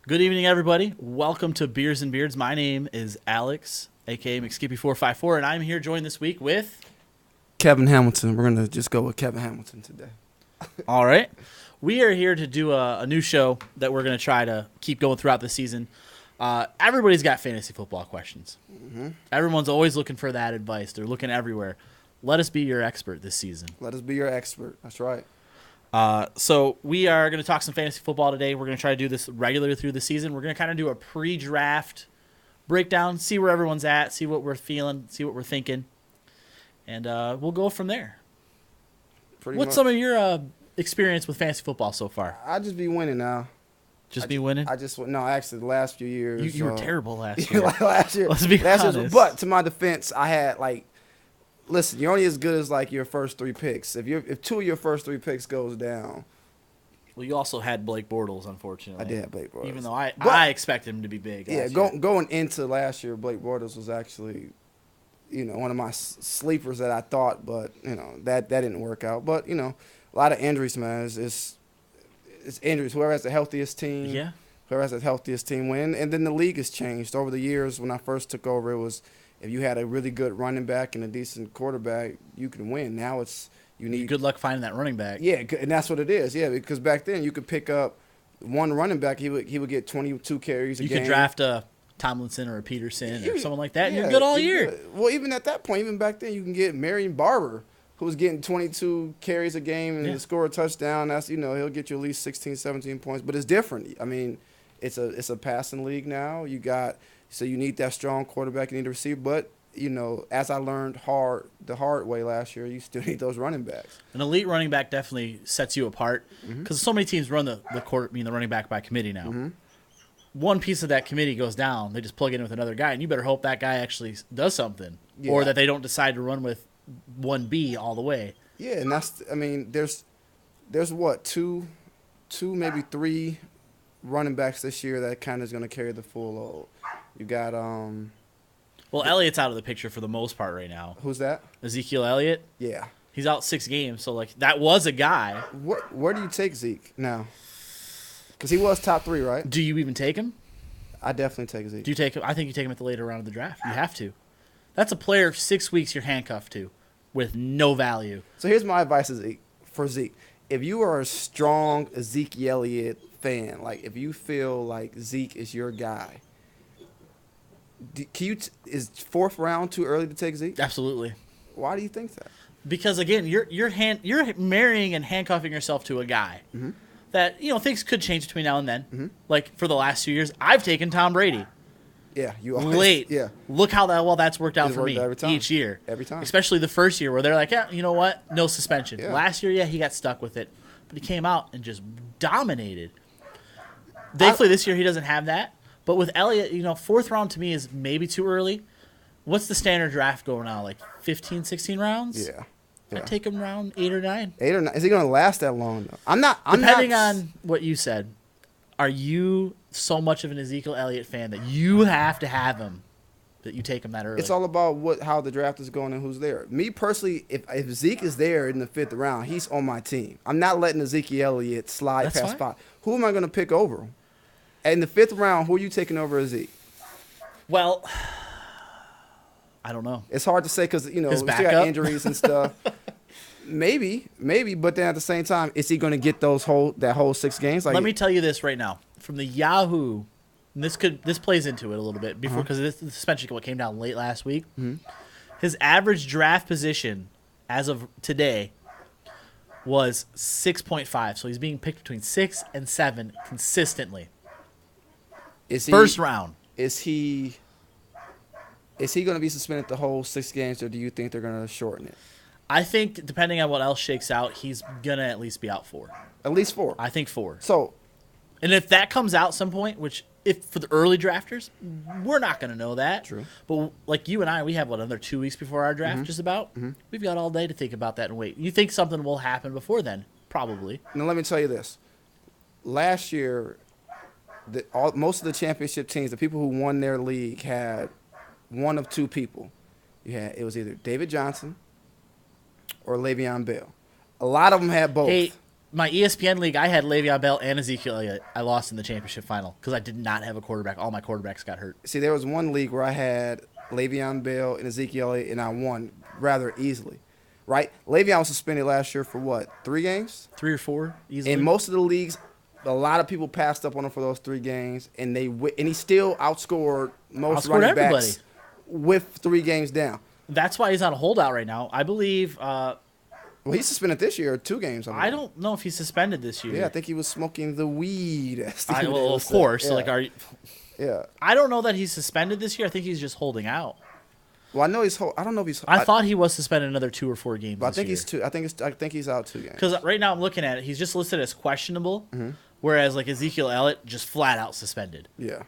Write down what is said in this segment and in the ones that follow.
Good evening, everybody. Welcome to Beers and Beards. My name is Alex, a.k.a. McSkippy454, and I'm here joined this week with... Kevin Hamilton. We're going to just go with Kevin Hamilton today. All right. We are here to do a new show that we're going to try to keep going throughout the season. Everybody's got fantasy football questions. Mm-hmm. Everyone's always looking for that advice. They're looking everywhere. Let us be your expert this season. Let us be your expert. That's right. So we are going to talk some fantasy football today. We're going to try to do this regularly through the season. We're going to kind of do a pre-draft breakdown, see where everyone's at, see what we're feeling, see what we're thinking, and we'll go from there. What's some of your experience with fantasy football so far? I just be winning now. Winning? No, actually, the last few years. You were terrible last year. last year. Let's be honest. But to my defense, I had listen, you're only as good as your first three picks. If two of your first three picks goes down. Well, you also had Blake Bortles, unfortunately. I did have Blake Bortles. Even though I expected him to be big. Yeah, going into last year, Blake Bortles was actually, one of my sleepers that I thought, but that didn't work out. But a lot of injuries, man. It's injuries. Whoever has the healthiest team. Yeah. Whoever has the healthiest team win. And then the league has changed over the years. When I first took over, it was if you had a really good running back and a decent quarterback, you can win. Now you need good luck finding that running back. Yeah, and that's what it is. Yeah, because back then you could pick up one running back. He would get 22 carries a game. You could draft a Tomlinson or a Peterson or someone like that, and you're good all year. Well, even at that point, even back then, you can get Marion Barber, who was getting 22 carries a game and score a touchdown. That's he'll get you at least 16, 17 points. But it's different. I mean, it's a passing league now. So you need that strong quarterback. You need to receive. But as I learned the hard way last year, you still need those running backs. An elite running back definitely sets you apart because so many teams run the running back by committee now. Mm-hmm. One piece of that committee goes down, they just plug it in with another guy, and you better hope that guy actually does something, or that they don't decide to run with 1B all the way. Yeah, and there's what two, maybe three running backs this year that kind of is going to carry the full load. You got Well, Elliott's out of the picture for the most part right now. Who's that? Ezekiel Elliott. Yeah. He's out 6 games, so that was a guy. Where do you take Zeke now? Because he was top 3, right? Do you even take him? I definitely take Zeke. Do you take him? I think you take him at the later round of the draft. You have to. That's a player 6 weeks you're handcuffed to with no value. So here's my advice for Zeke. If you are a strong Ezekiel Elliott fan, if you feel like Zeke is your guy, is 4th round too early to take Zeke? Absolutely. Why do you think that? Because again, you're marrying and handcuffing yourself to a guy that things could change between now and then. Mm-hmm. Like for the last 2 years, I've taken Tom Brady. Yeah, you always, late. Yeah, look how well that's worked out for me each year. Every time, especially the first year where they're like, yeah, you know what, no suspension. Yeah. Last year, he got stuck with it, but he came out and just dominated. Thankfully, this year he doesn't have that. But with Elliott, 4th round to me is maybe too early. What's the standard draft going now? 15, 16 rounds? Yeah. I'd take him round 8 or 9. 8 or 9. Is he going to last that long, though? Depending on what you said, are you so much of an Ezekiel Elliott fan that you have to have him, that you take him that early? It's all about how the draft is going and who's there. Me personally, if Zeke is there in the 5th round, he's on my team. I'm not letting Ezekiel Elliott slide past 5. Who am I going to pick over him? In the 5th round, who are you taking over Zeke? Well, I don't know. It's hard to say because, we still got injuries and stuff. Maybe, but then at the same time, is he going to get that whole 6 games? Let me tell you this right now. From the Yahoo, and this plays into it a little bit before because the suspension came down late last week. Mm-hmm. His average draft position as of today was 6.5. So he's being picked between 6 and 7 consistently. First round. Is he going to be suspended the whole 6 games, or do you think they're going to shorten it? I think, depending on what else shakes out, he's going to at least be out 4. At least 4? I think 4. So, and if that comes out some point, which if for the early drafters, we're not going to know that. True. But like you and I, we have, another 2 weeks before our draft, just about? Mm-hmm. We've got all day to think about that and wait. You think something will happen before then? Probably. Now, let me tell you this. Last year, most of the championship teams, the people who won their league, had one of 2 people. It was either David Johnson or Le'Veon Bell. A lot of them had both. Hey, my ESPN league, I had Le'Veon Bell and Ezekiel Elliott. I lost in the championship final because I did not have a quarterback. All my quarterbacks got hurt. See, there was one league where I had Le'Veon Bell and Ezekiel Elliott, and I won rather easily. Right? Le'Veon was suspended last year for what? 3 games? 3 or 4 easily. In most of the leagues, a lot of people passed up on him for those 3 games, and he still outscored most running backs with 3 games down. That's why he's on a holdout right now. I believe. Well, he's suspended this year, 2 games. I don't know if he's suspended this year. Yeah, I think he was smoking the weed. Well, of course. Yeah. So, like, are you? Yeah. I don't know that he's suspended this year. I think he's just holding out. Well, I know I don't know if he's. I thought he was suspended another 2 or 4 games. But I think this he's 2. I think he's out 2 games. Because right now I'm looking at it, he's just listed as questionable, whereas like Ezekiel Elliott just flat out suspended. Yeah.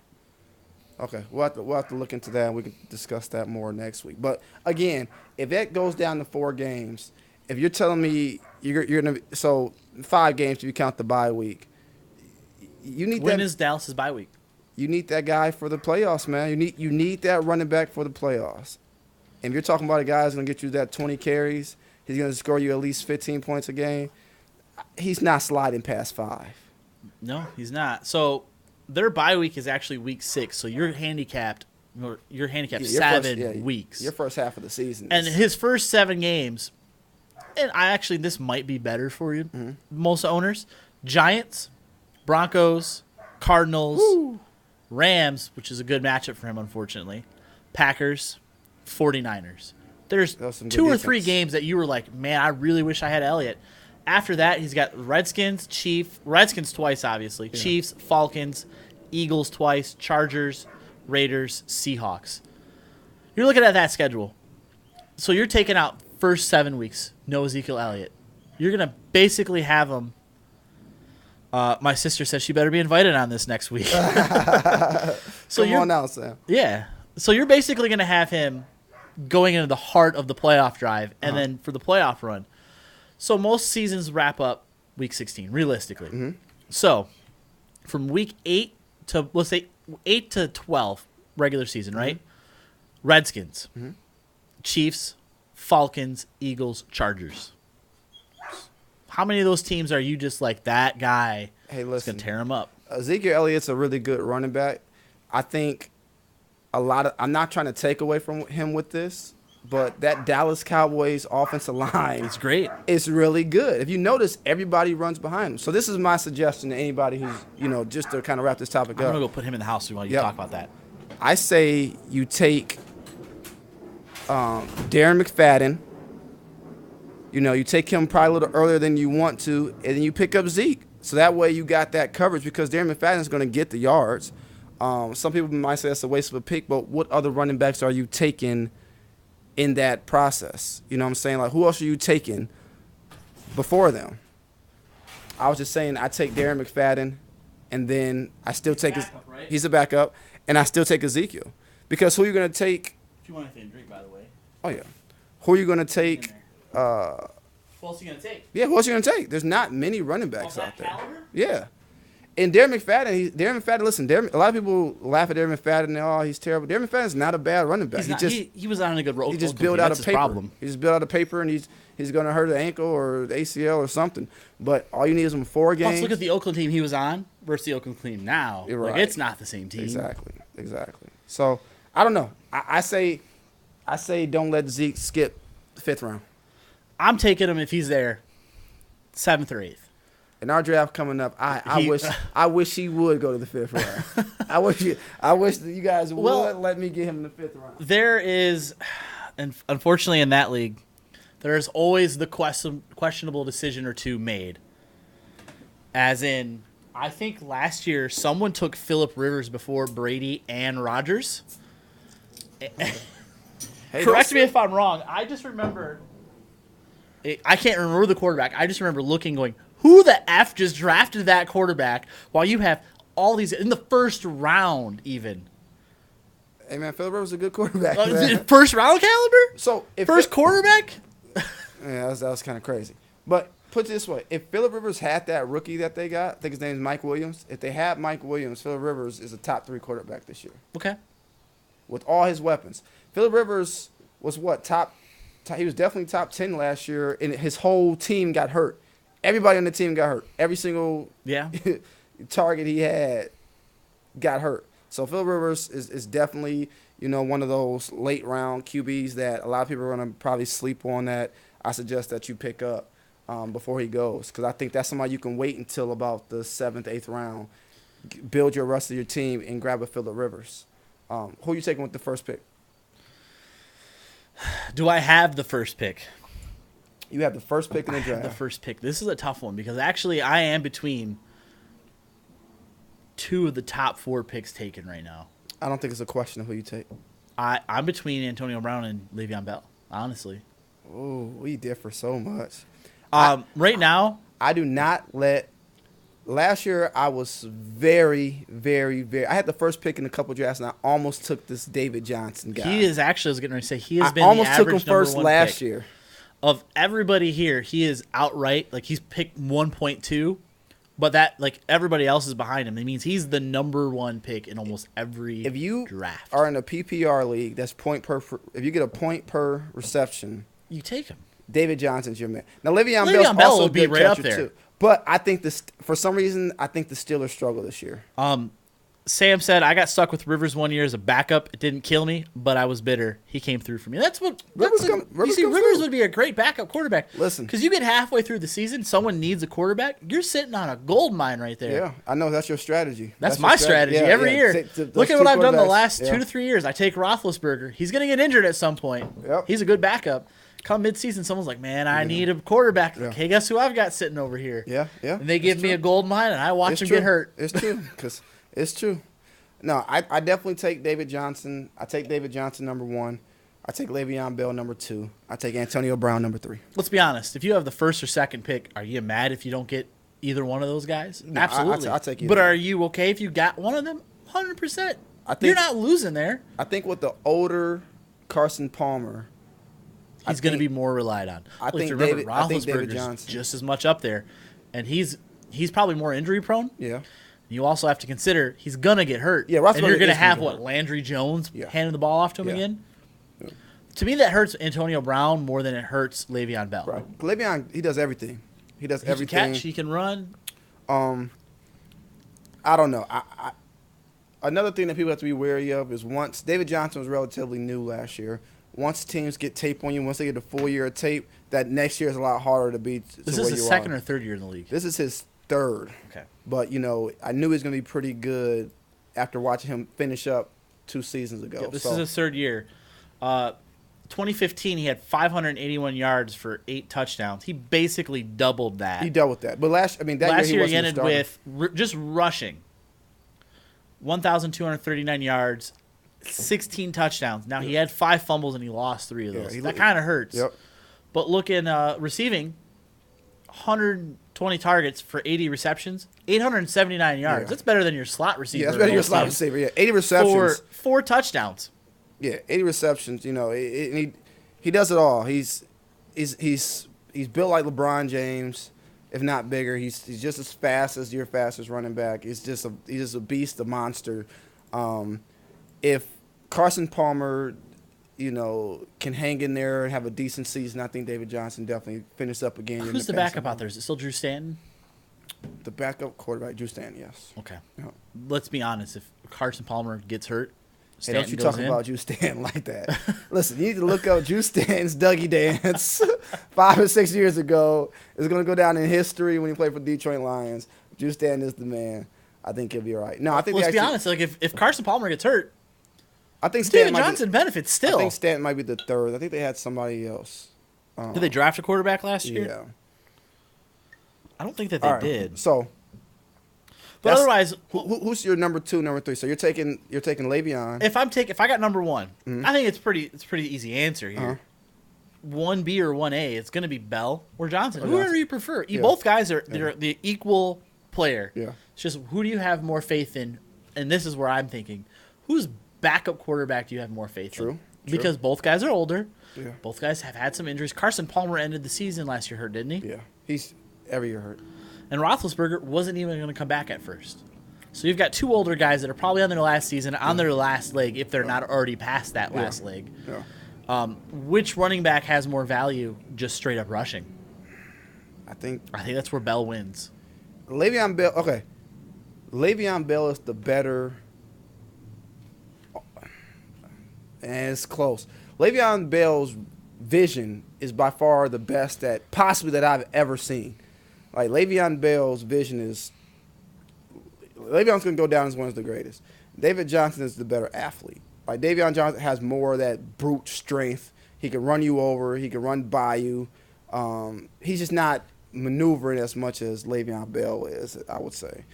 Okay, we'll have to look into that, and we can discuss that more next week. But again, if that goes down to 4 games, if you're telling me you're gonna 5 games if you count the bye week, you need When is Dallas's bye week? You need that guy for the playoffs, man. You need that running back for the playoffs. And if you're talking about a guy who's gonna get you that 20 carries, he's gonna score you at least 15 points a game. He's not sliding past 5. No, he's not. So their bye week is actually week 6. So you're handicapped. You're handicapped 7 weeks. Your first half of the season. And his first 7 games, and this might be better for you, most owners: Giants, Broncos, Cardinals, Rams, which is a good matchup for him, unfortunately, Packers, 49ers. There's 2 or 3 games that you were like, man, I really wish I had Elliott. After that, he's got Redskins twice, obviously. Yeah. Chiefs, Falcons, Eagles twice, Chargers, Raiders, Seahawks. You're looking at that schedule. So you're taking out first 7 weeks, no Ezekiel Elliott. You're going to basically have him. My sister says she better be invited on this next week. So Come on now, Sam. Yeah. So you're basically going to have him going into the heart of the playoff drive and then for the playoff run. So most seasons wrap up week 16, realistically. So from week 8 to, let's say, 8 to 12, regular season, right? Redskins, Chiefs, Falcons, Eagles, Chargers. How many of those teams are you just like, that guy is going to tear him up? Ezekiel Elliott's a really good running back. I think I'm not trying to take away from him with this, but that Dallas Cowboys offensive line it's great. It's really good. If you notice, everybody runs behind him. So this is my suggestion to anybody who's, just to kind of wrap this topic up. I'm going to go put him in the house while you talk about that. I say you take Darren McFadden. You take him probably a little earlier than you want to, and then you pick up Zeke. So that way you got that coverage because Darren McFadden is going to get the yards. Some people might say that's a waste of a pick, but what other running backs are you taking in that process? You know what I'm saying? Like, who else are you taking before them? I was just saying I take Darren McFadden, and then I still take he's a backup, and I still take Ezekiel. Because who are you going to take? If you want anything to drink, by the way. Oh, yeah. Who are you going to take? Who else are you going to take? Yeah, who else are you going to take? There's not many running backs out there. Caliber? Yeah. And Darren McFadden, listen, a lot of people laugh at Darren McFadden and, he's terrible. Darren McFadden's not a bad running back. He was on a good roll. He just built out a paper. He just built out a paper, and he's going to hurt an ankle or the ACL or something. But all you need is him 4 games. Let's look at the Oakland team he was on versus the Oakland team now. You're right. Like, it's not the same team. Exactly. So, I don't know. I say don't let Zeke skip the 5th round. I'm taking him if he's there, 7th or 8th. In our draft coming up, I wish he would go to the 5th round. I wish that you guys would let me get him in the 5th round. There is, and unfortunately in that league, there is always the questionable decision or two made. As in, I think last year someone took Phillip Rivers before Brady and Rodgers. Correct me if I'm wrong. I just remember. I can't remember the quarterback. I just remember looking, going, who the F just drafted that quarterback while you have all these in the first round even? Hey, man, Phillip Rivers is a good quarterback. First round caliber? So quarterback? Yeah, that was kind of crazy. But put it this way. If Phillip Rivers had that rookie that they got, I think his name is Mike Williams. If they had Mike Williams, Phillip Rivers is a top 3 quarterback this year. Okay. With all his weapons. Phillip Rivers was what? He was definitely top 10 last year, and his whole team got hurt. Everybody on the team got hurt. Every single target he had got hurt. So Phil Rivers is definitely, one of those late round QBs that a lot of people are going to probably sleep on that I suggest that you pick up before he goes, because I think that's somebody you can wait until about the 7th, 8th round, build your rest of your team, and grab a Phillip Rivers. Who are you taking with the first pick? Do I have the first pick? You have the first pick in the draft. The first pick. This is a tough one because actually I am between two of the top 4 picks taken right now. I don't think it's a question of who you take. I'm between Antonio Brown and Le'Veon Bell, honestly. Oh, we differ so much. Right now, I do not let. Last year, I was very, very, very. I had the first pick in a couple drafts, and I almost took this David Johnson guy. He is actually. I was getting ready to say he has been. I almost the took him average first #1 last pick. year. Of everybody here, he is outright he's picked 1.2, but that everybody else is behind him. It means he's the #1 pick in almost every if you draft. Are in a PPR league, that's point per. If you get a point per reception, you take him. David Johnson's your man. Now Le'Veon Bell's Bell also will be right up there too. But I think for some reason, I think the Steelers struggle this year. Sam said, I got stuck with Rivers 1 year as a backup. It didn't kill me, but I was bitter. He came through for me. That's what Rivers would be a great backup quarterback. Listen. Because you get halfway through the season, someone needs a quarterback. You're sitting on a gold mine right there. Yeah, I know. That's your strategy. That's my strategy every year. Look at what I've done the last 2 to 3 years. I take Roethlisberger. He's going to get injured at some point. Yep. He's a good backup. Come midseason, someone's like, man, I need a quarterback. Yeah. Hey, guess who I've got sitting over here? Yeah. And they give me a gold mine, and I watch him get hurt. It's true, because it's true. No, I definitely take David Johnson. I take David Johnson #1. I take Le'Veon Bell #2. I take Antonio Brown #3. Let's be honest. If you have the first or second pick, are you mad if you don't get either one of those guys? No, Absolutely. I'll take either. But are you okay if you got one of them? 100%. You're not losing there. I think with the older Carson Palmer, he's going to be more relied on. I think Roethlisberger's Johnson just as much up there, and he's probably more injury prone. Yeah. You also have to consider he's gonna get hurt. Yeah, and you're gonna have Landry Jones handing the ball off to him again. Yeah. To me, that hurts Antonio Brown more than it hurts Le'Veon Bell. Right. Le'Veon, he does everything. He does everything. He can catch. He can run. I don't know. Another thing that people have to be wary of is once David Johnson was relatively new last year. Once teams get tape on you, once they get a full year of tape, that next year is a lot harder to beat. This is his second or third year in the league. This is his third. Okay. But, I knew he was going to be pretty good after watching him finish up 2 seasons ago. Yeah, this is his third year. 2015, he had 581 yards for 8 touchdowns. He basically doubled that. He doubled that. But last year he ended with just rushing 1,239 yards, 16 touchdowns. Now, he had 5 fumbles and he lost 3 of those. That kind of hurts. Yep. But look in receiving, 120 targets for 80 receptions, 879 yards. That's better than your slot receiver. Yeah, that's better than your slot receiver. Yeah, 80 receptions. For 4 touchdowns. Yeah, 80 receptions. He does it all. He's built like LeBron James, if not bigger. He's just as fast as your fastest running back. He's just a beast, a monster. If Carson Palmer, can hang in there and have a decent season, I think David Johnson definitely finish up again. Who's the backup out there? Is it still Drew Stanton? The backup quarterback, Drew Stanton, yes. Okay. Yeah. Let's be honest. If Carson Palmer gets hurt, hey, don't you talk about Drew Stanton like that. Listen, you need to look up Drew Stanton's Dougie dance 5 or 6 years ago. It's going to go down in history when he played for the Detroit Lions. Drew Stanton is the man. I think he'll be all right. No, I think let's be honest. If Carson Palmer gets hurt, I think David Johnson benefits still. I think Stanton might be the third. I think they had somebody else. Did they draft a quarterback last year? Yeah. I don't think that they did. So, but otherwise, who's your #2, #3? So you're taking Le'Veon. If I got #1, I think it's pretty easy answer here. 1B or 1A, it's going to be Bell or Johnson. Whoever you prefer. Both guys they're the equal player. Yeah. It's just who do you have more faith in? And this is where I'm thinking, whose backup quarterback do you have more faith in? True. Because both guys are older. Yeah. Both guys have had some injuries. Carson Palmer ended the season last year hurt, didn't he? Yeah. He's every year hurt. And Roethlisberger wasn't even going to come back at first. So you've got 2 older guys that are probably on their last season, on their last leg, if they're not already past that last leg. Yeah. Which running back has more value just straight up rushing? I think that's where Bell wins. Le'Veon Bell. Okay, Le'Veon Bell is the better, and it's close. Le'Veon Bell's vision is by far the best that I've ever seen. Like Le'Veon Bell's vision is. Le'Veon's gonna go down as one of the greatest. David Johnson is the better athlete. Like Davion Johnson has more of that brute strength. He can run you over. He can run by you. He's just not maneuvering as much as Le'Veon Bell is, I would say.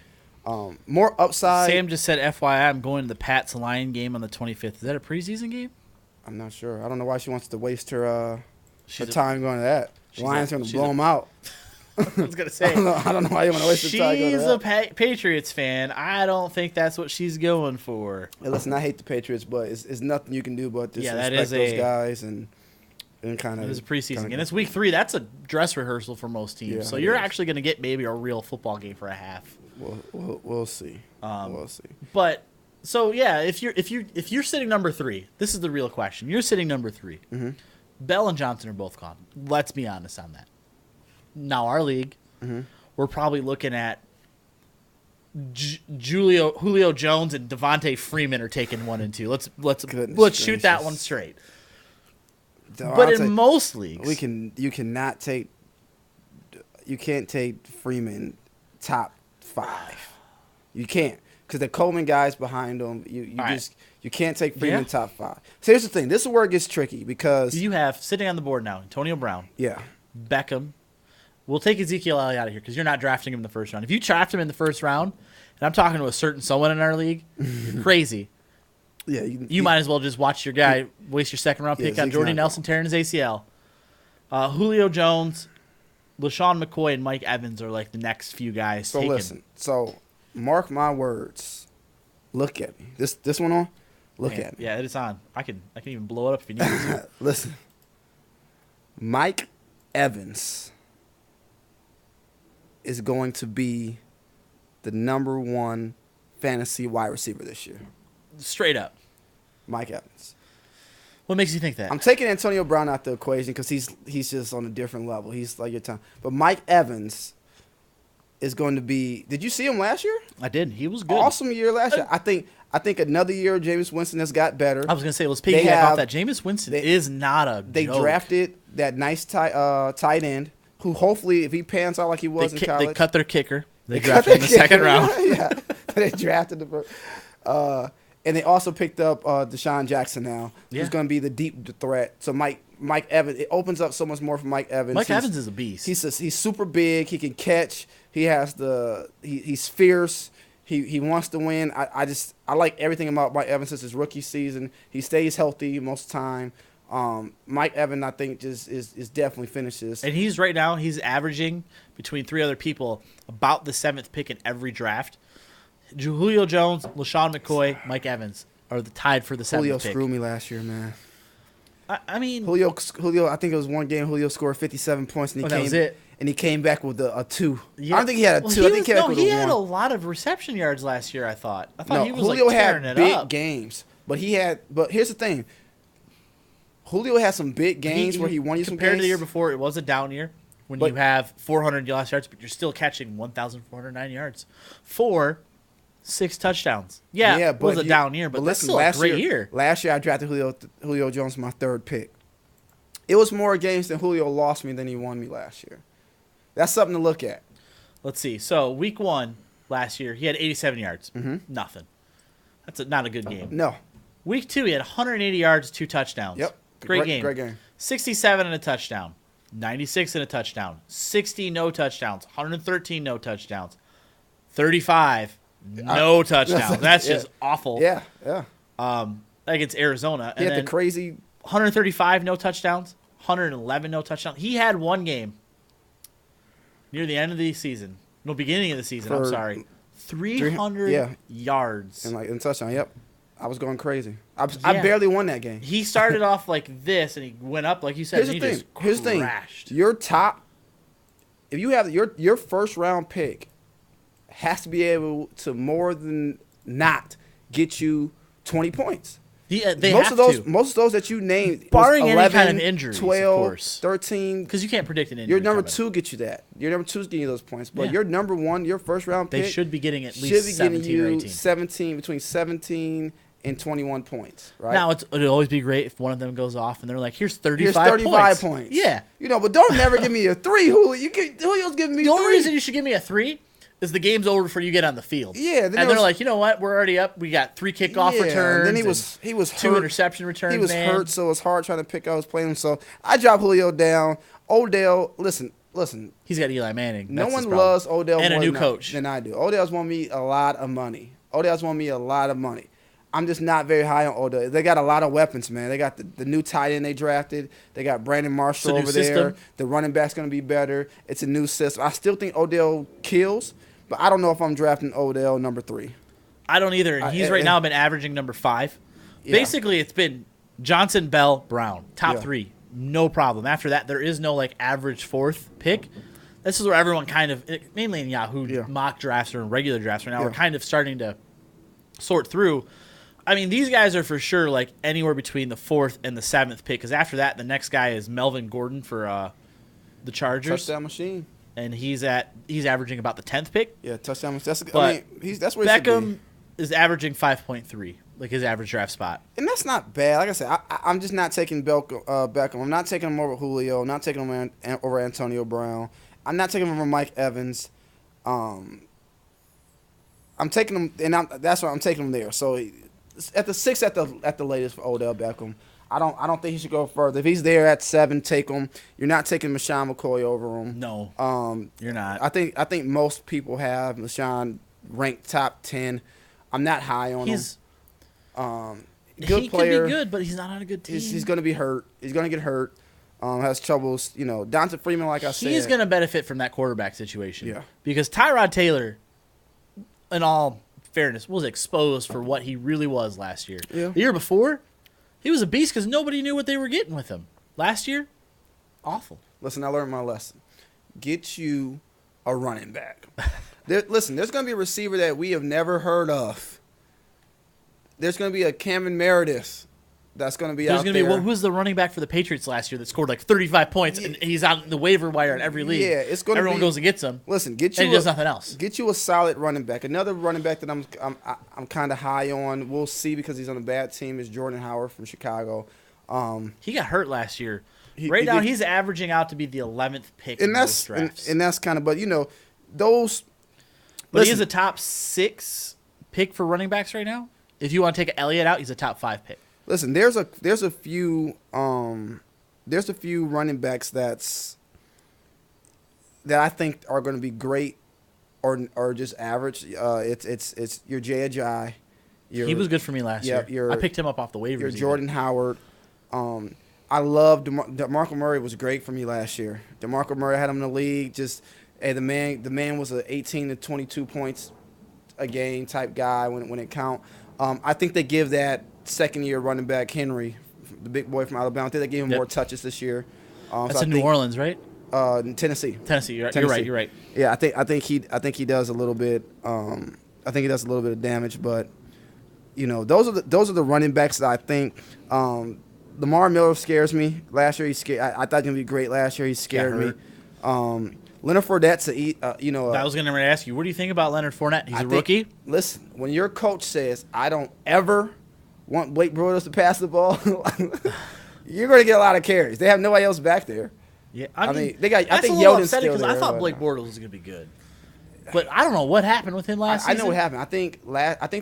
More upside. Sam just said, FYI, I'm going to the Pats Lion game on the 25th. Is that a preseason game? I'm not sure. I don't know why she wants to waste her time going to that. Lions going to blow them out. I was going to say. I don't know why you want to waste your time going to that. She's a Patriots fan. I don't think that's what she's going for. Hey, listen, I hate the Patriots, but it's nothing you can do but disrespect those guys and kind of. It is a preseason game. And it's week 3. That's a dress rehearsal for most teams. Yeah, so you're actually going to get maybe a real football game for a half. We'll see. We'll see. But so yeah, if you're sitting number 3, this is the real question. You're sitting number 3. Mm-hmm. Bell and Johnson are both gone. Let's be honest on that. Now our league, we're probably looking at Julio Jones and Devontae Freeman are taking 1 and 2. Let's shoot that one straight. But in most leagues, you can't take Freeman top 5. You can't because the Coleman guys behind him. You can't take Freeman top 5. So here's the thing. This is where it gets tricky because you have sitting on the board now Antonio Brown, Beckham. We'll take Ezekiel Elliott out of here because you're not drafting him in the first round. If you draft him in the first round, and I'm talking to a certain someone in our league, you're crazy. Yeah, you might as well just watch your guy waste your second round pick on Jordy Nelson tearing his ACL. Julio Jones, LaShawn McCoy, and Mike Evans are like the next few guys. So listen, mark my words. Look at me. This one on. Look at me. Yeah, it's on. I can even blow it up if you need to. Listen, Mike Evans is going to be the number 1 fantasy wide receiver this year. Straight up. Mike Evans. What makes you think that? I'm taking Antonio Brown out the equation because he's just on a different level. He's like your time. But Mike Evans is going to be – did you see him last year? I did. He was good. Awesome year last year. I think another year Jameis Winston has got better. I was going to say, let's piggyback off that. Jameis Winston is not a They joke. drafted that nice tight end who hopefully, if he pans out like he was in college. They cut their kicker. They drafted him in the second round. Yeah, they drafted the first. And they also picked up Deshaun Jackson now, who's going to be the deep threat. So Mike Evans, it opens up so much more for Mike Evans. Mike Evans is a beast. He's super big. He can catch. He has he's fierce. He wants to win. I like everything about Mike Evans since his rookie season. He stays healthy most of the time. Mike Evans, I think, just is definitely finishes. And he's averaging between 3 other people about the 7th pick in every draft. Julio Jones, LaShawn McCoy, Mike Evans are tied for the 7th Julio pick. screwed me last year, man. I mean, Julio. I think it was one game. Julio scored 57 points, and that was it. And he came back with a 2. Yeah. I don't think he had a 2. I think he came back with a 1. He had a lot of reception yards last year. I thought he was Julio tearing had it big up. games, but here's the thing. Julio had some big games where he won you some games. Compared to the year before, it was a down year when you have 400 yards, but you're still catching 1,409 yards for 6 touchdowns. Yeah, it was a down year, but that's still a great year. Last year, I drafted Julio Jones, my 3rd pick. It was more games than Julio lost me than he won me last year. That's something to look at. Let's see. So week 1 last year, he had 87 yards. Nothing. That's not a good game. No. Week 2, he had 180 yards, 2 touchdowns. Yep. Great game. Great game. 67 and a touchdown. 96 and a touchdown. 60 no touchdown. 113 no touchdowns. 35 no touchdowns. That's just awful. Yeah. Against Arizona. He had the crazy 135 no touchdowns. 111 no touchdowns. He had one game near the end of the season. No, beginning of the season. I'm sorry. 300 yards. And touchdown. Yep. I was going crazy. I barely won that game. He started off like this, and he went up, like you said, Here's the thing. Your top, if you have your first round pick, has to be able to more than not get you 20 points. Yeah, they most have of those, to. Most of those that you named, Barring was any 11, kind of injuries, of 12, course. 13. Because you can't predict an injury. Your number coming. 2 gets you that. Your number 2 is getting you those points. But Yeah. your number 1, your first round pick, They should be getting at should least be 17 getting or you 18. 17, between 17 and 21 points, right? Now, it'll always be great if one of them goes off and they're like, here's 35 Here's 35 points. Yeah. You know, but don't never give me a 3, Julio. Julio's giving me The only 3. reason you should give me a 3 is the game's over before you get on the field. Yeah, and they're like, you know what? We're already up. We got 3 kickoff returns. Then he was 2 hurt. interception returns. He was hurt, so it was hard trying to pick out his playing. So I dropped Julio down. Odell, listen. He's got Eli Manning. No That's one his problem. loves Odell and more a new coach than I do. Odell's won me a lot of money. I'm just not very high on Odell. They got a lot of weapons, man. They got the new tight end they drafted. They got Brandon Marshall over there. The running back's going to be better. It's a new system. I still think Odell kills, but I don't know if I'm drafting Odell number 3. I don't either. And he's right now been averaging number 5. Yeah. Basically, it's been Johnson, Bell, Brown. Top 3. No problem. After that, there is no like average 4th pick. This is where everyone kind of, mainly in Yahoo mock drafts or in regular drafts right now, we're kind of starting to sort through. I mean, these guys are for sure like anywhere between the 4th and the 7th pick. Because after that, the next guy is Melvin Gordon for the Chargers. Touchdown machine. And he's averaging about the 10th pick. Yeah, touchdown machine. That's where he should be. Is averaging 5.3, like his average draft spot. And that's not bad. Like I said, I'm just not taking Beckham. I'm not taking him over Julio. I'm not taking him over Antonio Brown. I'm not taking him over Mike Evans. I'm taking him, and that's why I'm taking him there. So at the 6 at the latest for Odell Beckham. I don't think he should go further. If he's there at 7, take him. You're not taking Mashawn McCoy over him. No, you're not. I think most people have Mashawn ranked top 10. I'm not high on him. Good player. He could be good, but he's not on a good team. He's going to be hurt. He's going to get hurt. Has troubles. You know, Donta Freeman, like I said. He's going to benefit from that quarterback situation. Yeah. Because Tyrod Taylor, in all fairness, was exposed for what he really was last year. Yeah. The year before, he was a beast because nobody knew what they were getting with him. Last year, awful. Listen, I learned my lesson. Get you a running back. There's going to be a receiver that we have never heard of. There's going to be a Cameron Meredith that's going to be out there. Who was the running back for the Patriots last year that scored like 35 points, and he's on the waiver wire in every league? Yeah, it's going to Everyone goes and gets him. Listen, and he does nothing else. Get you a solid running back. Another running back that I'm kind of high on. We'll see because he's on a bad team. Is Jordan Howard from Chicago. He got hurt last year. Now he's averaging out to be the 11th pick in most drafts. And that's kind of, but those. But he is a top 6 pick for running backs right now. If you want to take Elliott out, he's a top 5 pick. Listen, there's a few running backs that I think are going to be great, or just average. It's your Jay Ajayi. He was good for me last year. I picked him up off the waivers. Your Jordan Howard. I love DeMarco Murray was great for me last year. DeMarco Murray had him in the league. The man was a 18 to 22 points a game type guy when it count. I think they give that second-year running back Henry, the big boy from Alabama. I think they gave him more touches this year. That's in New Orleans, right? Tennessee. You're right. Yeah, I think he does a little bit. I think he does a little bit of damage, but those are the running backs that I think. Lamar Miller scares me. Last year he scared. I thought he was gonna be great last year. He scared me. Leonard Fournette's I was gonna ask you, what do you think about Leonard Fournette? He's a rookie. Listen, when your coach says, "I don't ever want Blake Bortles to pass the ball," you're gonna get a lot of carries. They have nobody else back there. Yeah, I mean they got. I think Yeldon's still there. I thought Blake Bortles was gonna be good, but I don't know what happened with him last season. I know what happened. I think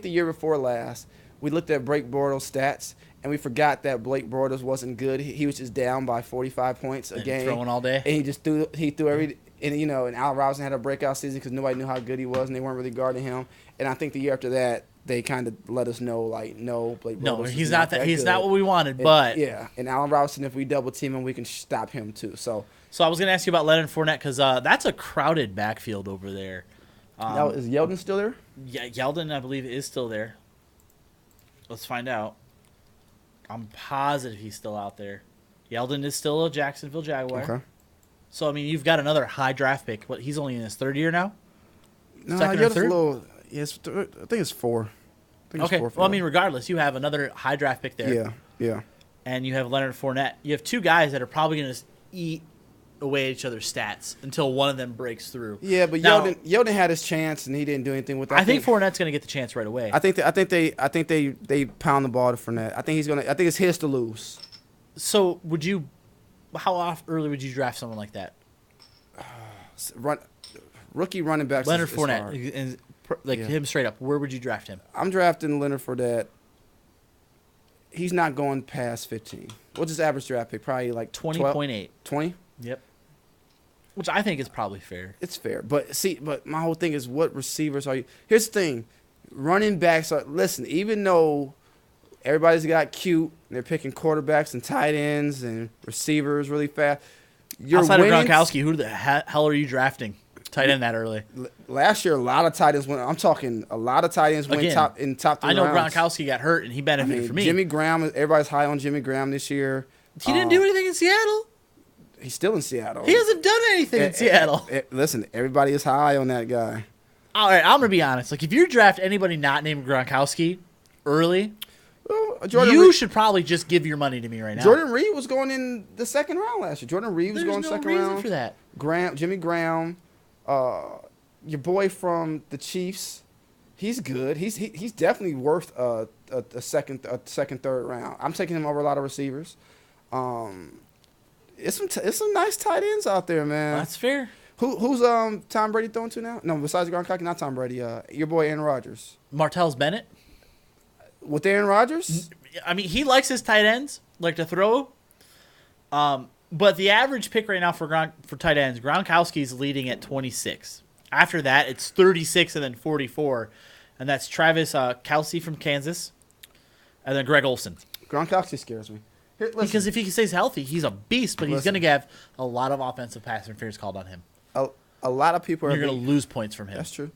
the year before last, we looked at Blake Bortles' stats. And we forgot that Blake Bortles wasn't good. He was just down by 45 points a game. Throwing all day. And he just threw every – and Allen Robinson had a breakout season because nobody knew how good he was and they weren't really guarding him. And I think the year after that, they kind of let us know, like, no, Blake Bortles No, he's not not that. He's good. not what we wanted, but – Yeah, and Allen Robinson, if we double team him, we can stop him too. So I was going to ask you about Leonard Fournette because that's a crowded backfield over there. Now, is Yeldon still there? Yeah, Yeldon, I believe, is still there. Let's find out. I'm positive he's still out there. Yeldon is still a Jacksonville Jaguar. Okay. So, I mean, you've got another high draft pick. What, he's only in his 3rd year now? No, Second or third? I think it's 4. think Okay. it's 4th. Well, I mean, regardless, you have another high draft pick there. Yeah, yeah. And you have Leonard Fournette. You have two guys that are probably going to eat away at each other's stats until one of them breaks through. Yeah, but Now, Yeldon had his chance and he didn't do anything with that. I think Fournette's going to get the chance right away. I think they pound the ball to Fournette. I think it's his to lose. So how early would you draft someone like that? Rookie running backs. Leonard is Fournette, hard. and him straight up. Where would you draft him? I'm drafting Leonard Fournette. He's not going past 15. What's his average draft pick? Probably like 20.8. 20? Yep. Which I think is probably fair. It's fair. But my whole thing is, what receivers are you? Here's the thing. Running backs are, listen, even though everybody's got cute, and they're picking quarterbacks and tight ends and receivers really fast. Outside of Gronkowski, who the hell are you drafting tight end that early? Last year, a lot of tight ends went. I'm talking a lot of tight ends went top 3 I know rounds. Gronkowski got hurt, and he benefited from me. Jimmy Graham, everybody's high on Jimmy Graham this year. He didn't do anything in Seattle. He's still in Seattle. He hasn't done anything in Seattle. Listen, everybody is high on that guy. All right, I'm going to be honest. Like, if you draft anybody not named Gronkowski early, you should probably just give your money to me right now. Jordan Reed was going in the 2nd round last year. Jordan Reed was going second round. There's no reason for that. Jimmy Graham, your boy from the Chiefs, he's good. He's definitely worth a second, third round. I'm taking him over a lot of receivers. It's some nice tight ends out there, man. That's fair. Who's Tom Brady throwing to now? No, besides Gronkowski, not Tom Brady. Your boy Aaron Rodgers. Martellus Bennett. With Aaron Rodgers? I mean, he likes his tight ends, like to throw. But the average pick right now for tight ends, Gronkowski's leading at 26. After that, it's 36 and then 44. And that's Travis Kelce from Kansas and then Greg Olsen. Gronkowski scares me. Here, because if he stays healthy, he's a beast, but he's going to have a lot of offensive pass interference called on him. A lot of people You're going to lose points from him. That's true.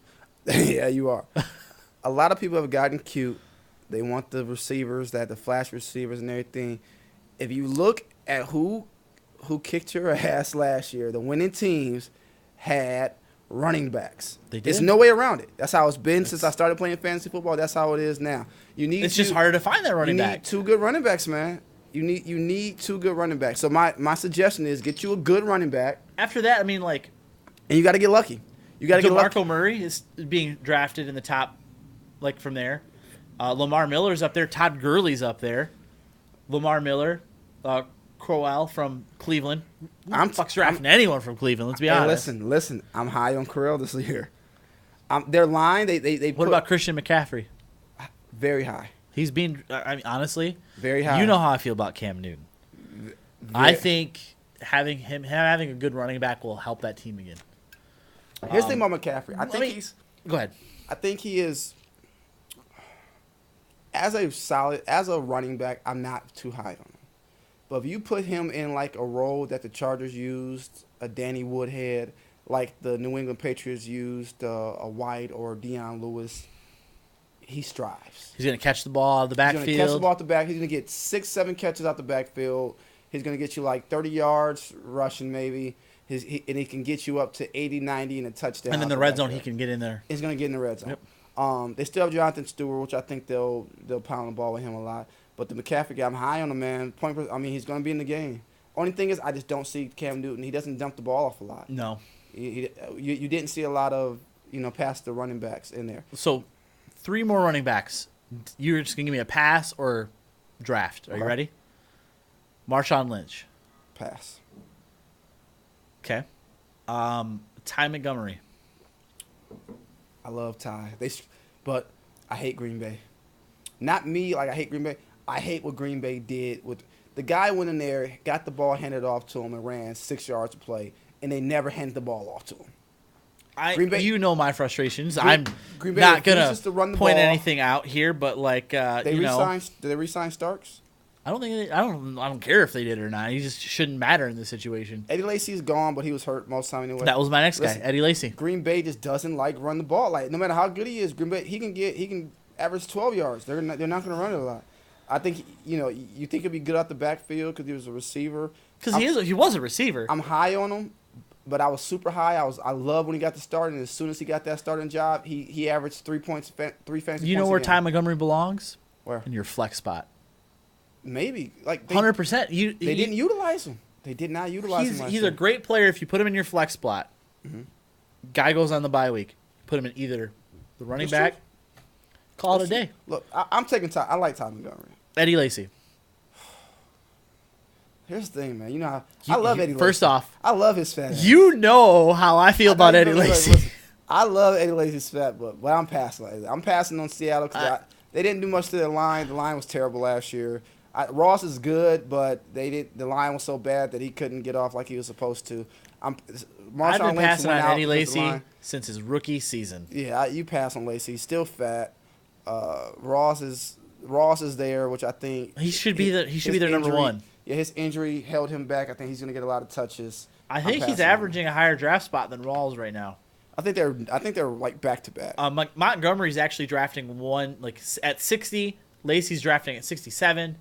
Yeah, you are. A lot of people have gotten cute. They want the receivers, the flash receivers and everything. If you look at who kicked your ass last year, the winning teams had running backs. They did. There's no way around it. That's how it's been since I started playing fantasy football. That's how it is now. It's just harder to find that running back. You need 2 good running backs, man. You need 2 good running backs. So my suggestion is get you a good running back. After that, I mean, like, and you got to get lucky. You got to get lucky. DeMarco Murray is being drafted in the top, like, from there. Lamar Miller's up there. Todd Gurley's up there. Lamar Miller, Crowell from Cleveland. I'm drafting anyone from Cleveland. Let's be honest. Listen. I'm high on Crowell this year. Their line, they. What about Christian McCaffrey? Very high. He's being. I mean, honestly, very high. You know how I feel about Cam Newton. I think having a good running back will help that team again. Here's the thing about McCaffrey. Go ahead. I think he is. As a running back, I'm not too high on him. But if you put him in like a role that the Chargers used, a Danny Woodhead, like the New England Patriots used a White or Deion Lewis, he strives. He's going to catch the ball out of the backfield. He's going to catch the ball out the back. He's going to get 6-7 catches out the backfield. He's going to get you like 30 yards rushing maybe. And he can get you up to 80, 90 and a touchdown. And in the red zone, he can get in there. He's going to get in the red zone. Yep. They still have Jonathan Stewart, which I think they'll pound the ball with him a lot. But the McCaffrey guy, I'm high on him, man. He's going to be in the game. Only thing is, I just don't see Cam Newton. He doesn't dump the ball off a lot. No. You didn't see a lot of, past the running backs in there. So, 3 more running backs. You're just going to give me a pass or draft. Are you ready? Marshawn Lynch. Pass. Okay. Ty Montgomery. I love Ty. But I hate Green Bay. Not me, like I hate Green Bay. I hate what Green Bay did with the guy went in there, got the ball handed off to him and ran 6 yards to play, and they never handed the ball off to him. Green Bay, you know my frustrations. Green Bay not gonna point ball. anything out here, but like did they re-sign Starks? I don't care if they did or not. He just shouldn't matter in this situation. Eddie Lacy's gone, but he was hurt most of the time anyway. That was my next guy, Eddie Lacy. Green Bay just doesn't like run the ball. Like no matter how good he is, Green Bay he can average 12 yards. They're not going to run it a lot. I think you think he'd be good out the backfield because he was a receiver. Because he was a receiver. I'm high on him, but I was super high. I love when he got the start, and as soon as he got that starting job, he averaged 3 points, 3 fantasy You points. know where Ty Montgomery belongs? Where? In your flex spot. Maybe 100%. They didn't utilize him. They did not utilize him. He's a great player if you put him in your flex spot. Mm-hmm. Guy goes on the bye week. Put him in either the running back. True. Call it a day. Look, I'm taking Ty. I like Ty Montgomery. Eddie Lacy. Here's the thing, man. You know, I love Eddie Lacy. First off, I love his fat ass. You know how I feel about Eddie Lacy. Listen, I love Eddie Lacy's fat, but I'm passing. I'm passing on Seattle because they didn't do much to their line. The line was terrible last year. Ross is good, but the line was so bad that he couldn't get off like he was supposed to. I've been passing on Eddie Lacy since his rookie season. Yeah, you pass on Lacy. He's still fat. Ross is there, which I think he should be their number one. Yeah, his injury held him back. I think he's going to get a lot of touches. I think he's averaging a higher draft spot than Rawls right now. I think they're like back to back. Montgomery's actually drafting one at 60. Lacy's drafting at 67.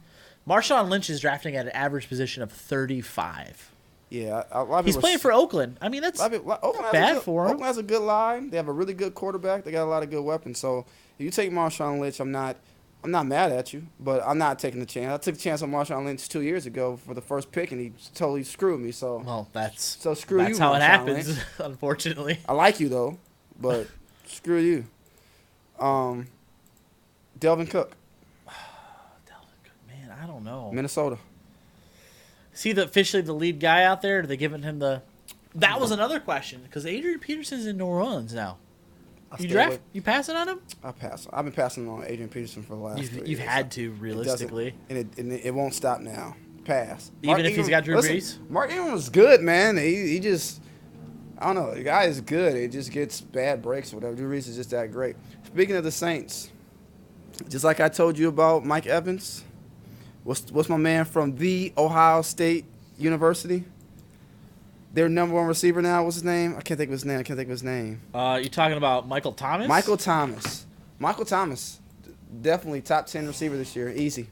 Marshawn Lynch is drafting at an average position of 35. Yeah, a lot of he's playing for Oakland. I mean, that's bad for him. Oakland has a good line. They have a really good quarterback. They got a lot of good weapons. So if you take Marshawn Lynch, I'm not mad at you, but I'm not taking the chance. I took a chance on Marshawn Lynch 2 years ago for the first pick, and he totally screwed me. So that's how Marshawn it happens. Lynch. Unfortunately, I like you though, but screw you. Delvin Cook. Man, I don't know. Minnesota. Is he officially the lead guy out there? Are they giving him the? That was another question because Adrian Peterson's in New Orleans now. You passing on him? I pass. I've been passing on Adrian Peterson for the last 3 years. You've had to, realistically. It won't stop now. Pass. Even if he's got Drew Brees? Mark Ingram was good, man. He just, I don't know. The guy is good. He just gets bad breaks or whatever. Drew Brees is just that great. Speaking of the Saints, just like I told you about Mike Evans, what's my man from the Ohio State University? Their number one receiver now, what's his name? I can't think of his name. You're talking about Michael Thomas? Michael Thomas. Definitely top 10 receiver this year. Easy.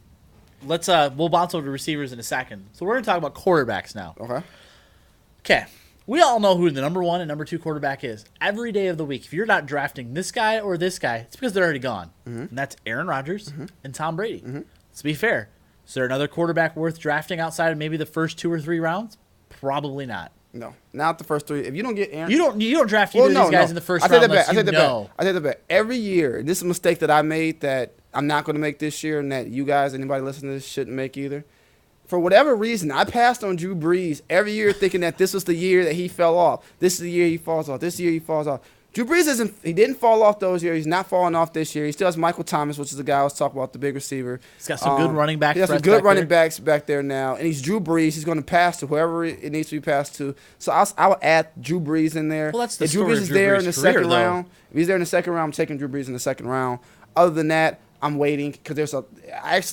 We'll bounce over to receivers in a second. So we're going to talk about quarterbacks now. Okay. We all know who the number one and number two quarterback is. Every day of the week, if you're not drafting this guy or this guy, it's because they're already gone. Mm-hmm. And that's Aaron Rodgers and Tom Brady. Mm-hmm. Let's be fair. Is there another quarterback worth drafting outside of maybe the first 2 or 3 rounds? Probably not. No, not the first 3. If you don't get Aaron, you don't draft either of these guys in the first round. I take that back. Every year, this is a mistake that I made that I'm not going to make this year, and that you guys, anybody listening to this, shouldn't make either. For whatever reason, I passed on Drew Brees every year, thinking that this was the year that he fell off. This is the year he falls off. This is the year he falls off. Drew Brees didn't fall off those years. He's not falling off this year. He still has Michael Thomas, which is the guy I was talking about, the big receiver. He's got some good running backs. He has some good running backs back there now. And he's Drew Brees. He's going to pass to whoever it needs to be passed to. So I will add Drew Brees in there. Well, that's the if Drew story Brees is there in the second round, if he's there in the second round, I'm taking Drew Brees in the second round. Other than that, I'm waiting because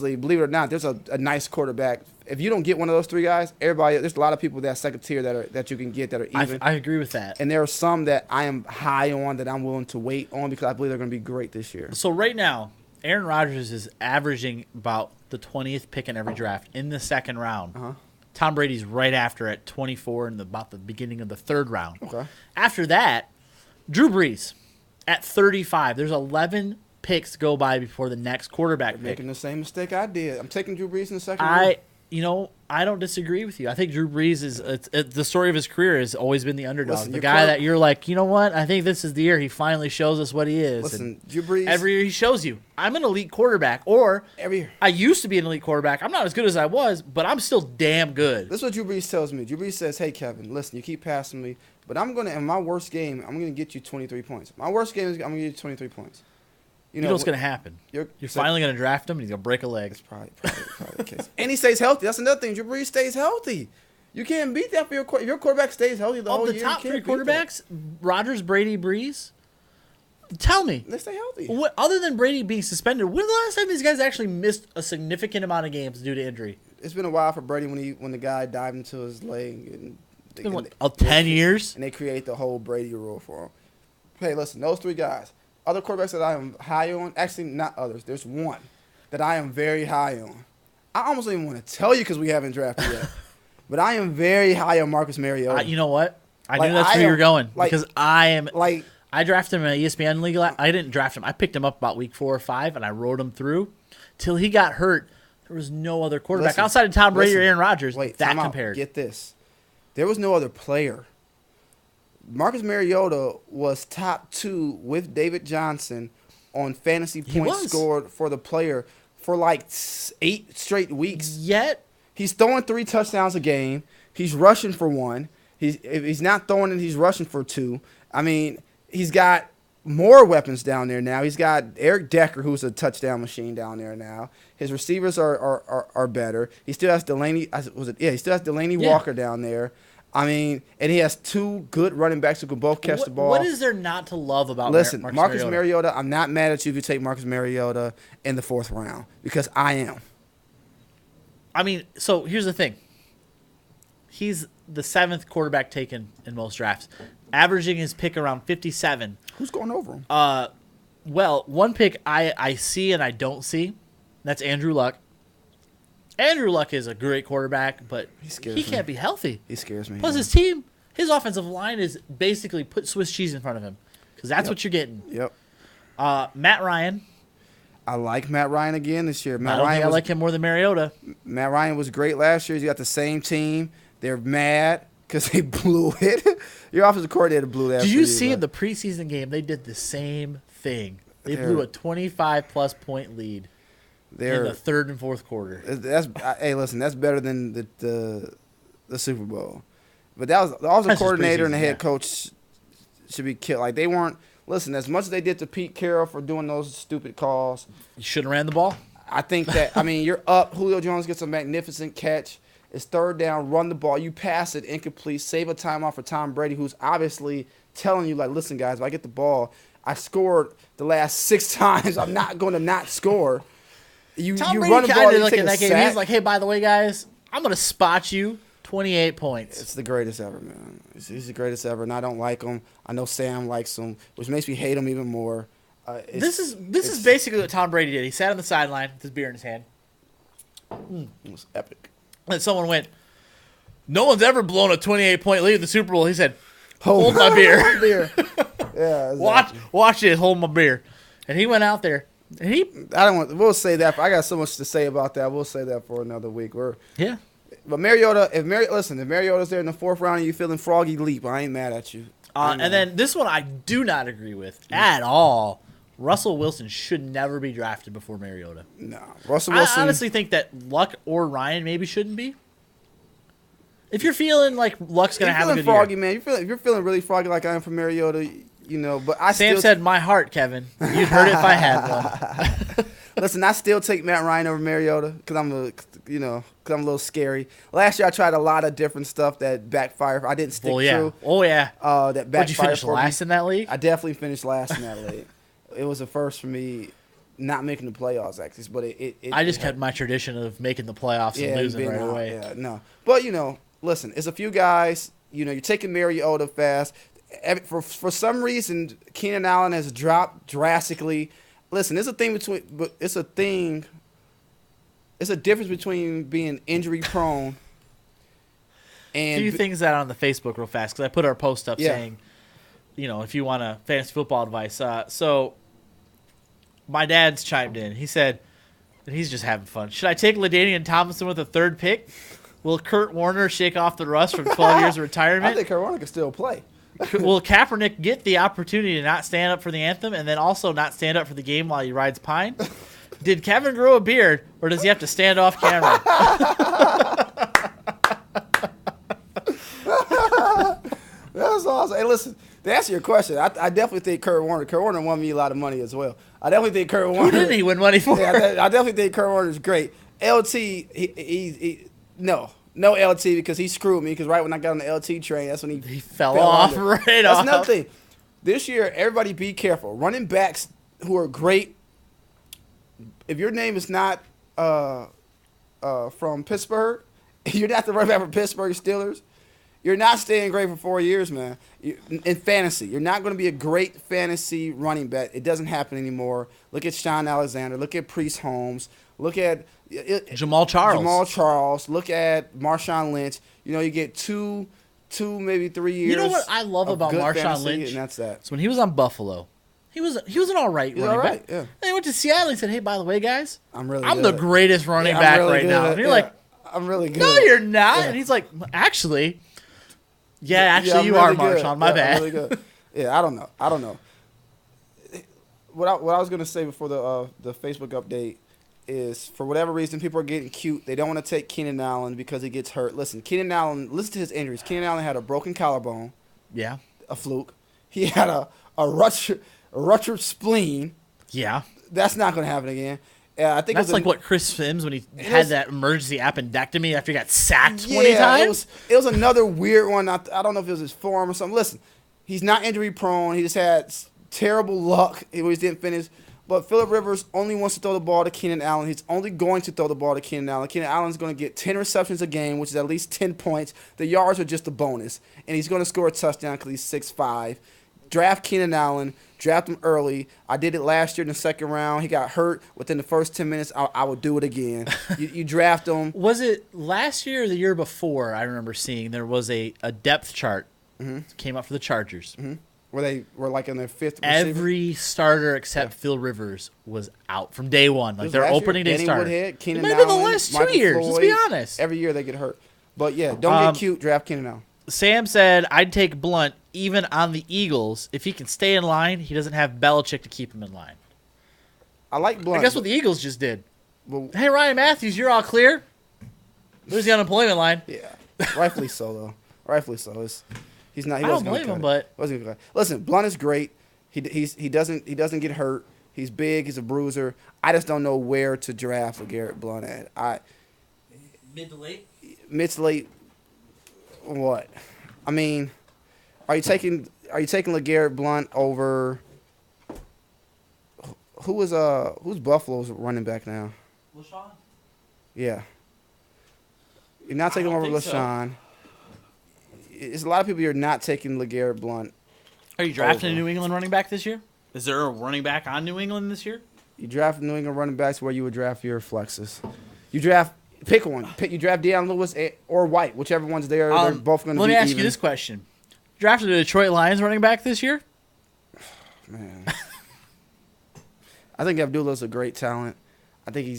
believe it or not, there's a nice quarterback. If you don't get one of those 3 guys, there's a lot of people that second tier that you can get that are even. I agree with that. And there are some that I am high on that I'm willing to wait on because I believe they're going to be great this year. So right now, Aaron Rodgers is averaging about the 20th pick in every draft in the second round. Uh-huh. Tom Brady's right after at 24 in about the beginning of the third round. Okay. After that, Drew Brees at 35. There's 11 picks go by before the next quarterback pick. Making the same mistake I did. I'm taking Drew Brees in the second round. I don't disagree with you. I think Drew Brees is the story of his career has always been the underdog. Listen, the guy that you're like, you know what? I think this is the year he finally shows us what he is. Listen, Drew Brees. Every year he shows you, I'm an elite quarterback. Or every year. I used to be an elite quarterback. I'm not as good as I was, but I'm still damn good. This is what Drew Brees tells me. Drew Brees says, hey, Kevin, listen, you keep passing me, but in my worst game, I'm going to get you 23 points. My worst game is I'm going to get you 23 points. You know what's going to happen? You're finally going to draft him, and he's going to break a leg. That's probably the case. And he stays healthy. That's another thing. Drew Brees stays healthy. You can't beat that for if your quarterback stays healthy the whole year. Of the top 3 quarterbacks, Rodgers, Brady, Brees, tell me. They stay healthy. Other than Brady being suspended, when was the last time these guys actually missed a significant amount of games due to injury? It's been a while for Brady when the guy dived into his leg. It's been 10 years? And they create the whole Brady rule for him. Hey, listen, those 3 guys. Other quarterbacks that I am high on, actually not others. There's one that I am very high on. I almost don't even want to tell you because we haven't drafted yet. But I am very high on Marcus Mariota. You know what? I knew that's where you were going because I drafted him in an ESPN league. I didn't draft him. I picked him up about week 4 or 5, and I rode him through till he got hurt. There was no other quarterback outside of Tom Brady or Aaron Rodgers that compared. Get this. There was no other player. Marcus Mariota was top 2 with David Johnson on fantasy points scored for the player for like 8 straight weeks. Yet he's throwing 3 touchdowns a game. He's rushing for 1. If he's not throwing it, he's rushing for 2. I mean, he's got more weapons down there now. He's got Eric Decker, who's a touchdown machine down there now. His receivers are better. He still has Delaney. He still has Delaney Walker down there. I mean, and he has 2 good running backs who can both catch the ball. What is there not to love about Marcus Mariota? I'm not mad at you if you take Marcus Mariota in the 4th round because I am. I mean, so here's the thing. He's the 7th quarterback taken in most drafts, averaging his pick around 57. Who's going over him? Well, one pick I see and I don't see. That's Andrew Luck. Andrew Luck is a great quarterback, but he can't be healthy. He scares me. Plus, his offensive line is basically put Swiss cheese in front of him because that's what you're getting. Yep. Matt Ryan. I like Matt Ryan again this year. I like him more than Mariota. Matt Ryan was great last year. He's got the same team. They're mad because they blew it. Your offensive coordinator blew that. Did you see in the preseason game, they did the same thing. They blew a 25-plus point lead in the 3rd and 4th quarter. Hey, listen, that's better than the Super Bowl. But that was the offensive coordinator and the head coach should be killed. Like, they weren't – listen, as much as they did to Pete Carroll for doing those stupid calls. You shouldn't have ran the ball? I think that – I mean, you're up. Julio Jones gets a magnificent catch. It's 3rd down, run the ball. You pass it incomplete, save a timeout for Tom Brady, who's obviously telling you, like, listen, guys, if I get the ball, I scored the last 6 times. I'm not going to not score. Tom Brady kind of like in that game. He's like, hey, by the way, guys, I'm going to spot you 28 points. It's the greatest ever, man. He's the greatest ever, and I don't like him. I know Sam likes him, which makes me hate him even more. This is basically what Tom Brady did. He sat on the sideline with his beer in his hand. It was epic. And someone went, no one's ever blown a 28-point lead in the Super Bowl. He said, hold my beer. Yeah, exactly. Watch this, hold my beer. And he went out there. And we'll say that. I got so much to say about that. We'll say that for another week. But Mariota, if Mariota's there in the 4th round and you're feeling froggy leap, I ain't mad at you. And then this one I do not agree with at all. Russell Wilson should never be drafted before Mariota. No. Russell Wilson. I honestly think that Luck or Ryan maybe shouldn't be. If you're feeling like Luck's going to have a good froggy, year. man. If you're feeling really froggy like I am for Mariota, you know, but Sam said my heart, Kevin. You'd heard it if I had one. Listen, I still take Matt Ryan over Mariota because I'm a little scary. Last year I tried a lot of different stuff that backfired. I didn't stick true. Oh yeah. That backfired. Did you finish last in that league? I definitely finished last in that league. It was a first for me, not making the playoffs actually, but I just kept my tradition of making the playoffs and losing right away. Yeah, no. But listen, it's a few guys. You're taking Mariota fast. For some reason, Keenan Allen has dropped drastically. Listen, it's a difference between being injury prone and. A few things that on the Facebook real fast because I put our post up saying, if you want a fantasy football advice. So, my dad's chimed in. He said, and he's just having fun. Should I take LaDainian Tomlinson with a 3rd pick? Will Kurt Warner shake off the rust from 12 years of retirement? I think Kurt Warner can still play. Will Kaepernick get the opportunity to not stand up for the anthem and then also not stand up for the game while he rides Pine? Did Kevin grow a beard, or does he have to stand off camera? That's awesome. Hey, listen, to answer your question, I definitely think Kurt Warner won me a lot of money as well. I definitely think Kurt Warner. Who didn't he win money for? Yeah, I definitely think Kurt Warner is great. LT, no LT because he screwed me because right when I got on the LT train, that's when he fell off under. Right off. That's another thing. This year, everybody be careful. Running backs who are great, if your name is not from Pittsburgh, you're not the running back for Pittsburgh Steelers, you're not staying great for 4 years, man. In fantasy, you're not going to be a great fantasy running back. It doesn't happen anymore. Look at Sean Alexander. Look at Priest Holmes. Look at Jamal Charles. Look at Marshawn Lynch. You get two 2, maybe 3 years. You know what I love about Marshawn fantasy, Lynch? And that's that. So when he was on Buffalo, he was an all right running back. Yeah. And he went to Seattle. He said, "Hey, by the way, guys, I'm the greatest running back right now." And you're like, I'm really good. "No, you're not." Yeah. And he's like, "Actually, you really are, good. Marshawn. My bad." I'm really good. Yeah, I don't know. What I was gonna say before the Facebook update is, for whatever reason, people are getting cute. They don't want to take Keenan Allen because he gets hurt. Listen to his injuries. Keenan Allen had a broken collarbone. Yeah. A fluke. He had a ruptured spleen. Yeah. That's not going to happen again. I think that's like what Chris Sims when he had that emergency appendectomy after he got sacked 20 times. It was another weird one. I don't know if it was his forearm or something. Listen, he's not injury prone. He just had terrible luck. He didn't finish. But Phillip Rivers only wants to throw the ball to Keenan Allen. He's only going to throw the ball to Keenan Allen. Keenan Allen's going to get 10 receptions a game, which is at least 10 points. The yards are just a bonus. And he's going to score a touchdown because he's 6'5". Draft Keenan Allen. Draft him early. I did it last year in the second round. He got hurt within the first 10 minutes. I would do it again. You draft him. Was it last year or the year before? I remember seeing there was a depth chart. Came up for the Chargers. Where they were like in their fifth receiver? Every starter except Phil Rivers was out from day one. Like their opening day starter. Woodhead, It might have been the last 2 years. Let's be honest. Every year they get hurt. But yeah, don't get cute. Draft Keenan Allen. Sam said, I'd take Blunt even on the Eagles. If he can stay in line, he doesn't have Belichick to keep him in line. I like Blunt. I guess what the Eagles just did. Well, hey, Ryan Matthews, you're all clear. There's the unemployment line. Yeah. Rightfully so, though. Rightfully so. He's not. He I don't blame him, but listen, Blunt is great. He doesn't get hurt. He's big. He's a bruiser. I just don't know where to draft LeGarrette Blunt at. Mid to late. Mid to late. What? I mean, are you taking LeGarrette Blunt over? Who's Buffalo's running back now? LaShawn. Yeah. You're not taking him over LaShawn. So. It's a lot of people you're not taking LeGarrette Blunt. Are you drafting a New England running back this year? Is there a running back on New England this year? You draft New England running backs where you would draft your flexes. Pick one. You draft Deion Lewis or White, whichever one's there. They're both going to be even. Let me ask you this question. Drafted a Detroit Lions running back this year? Man. I think Abdullah's a great talent. I think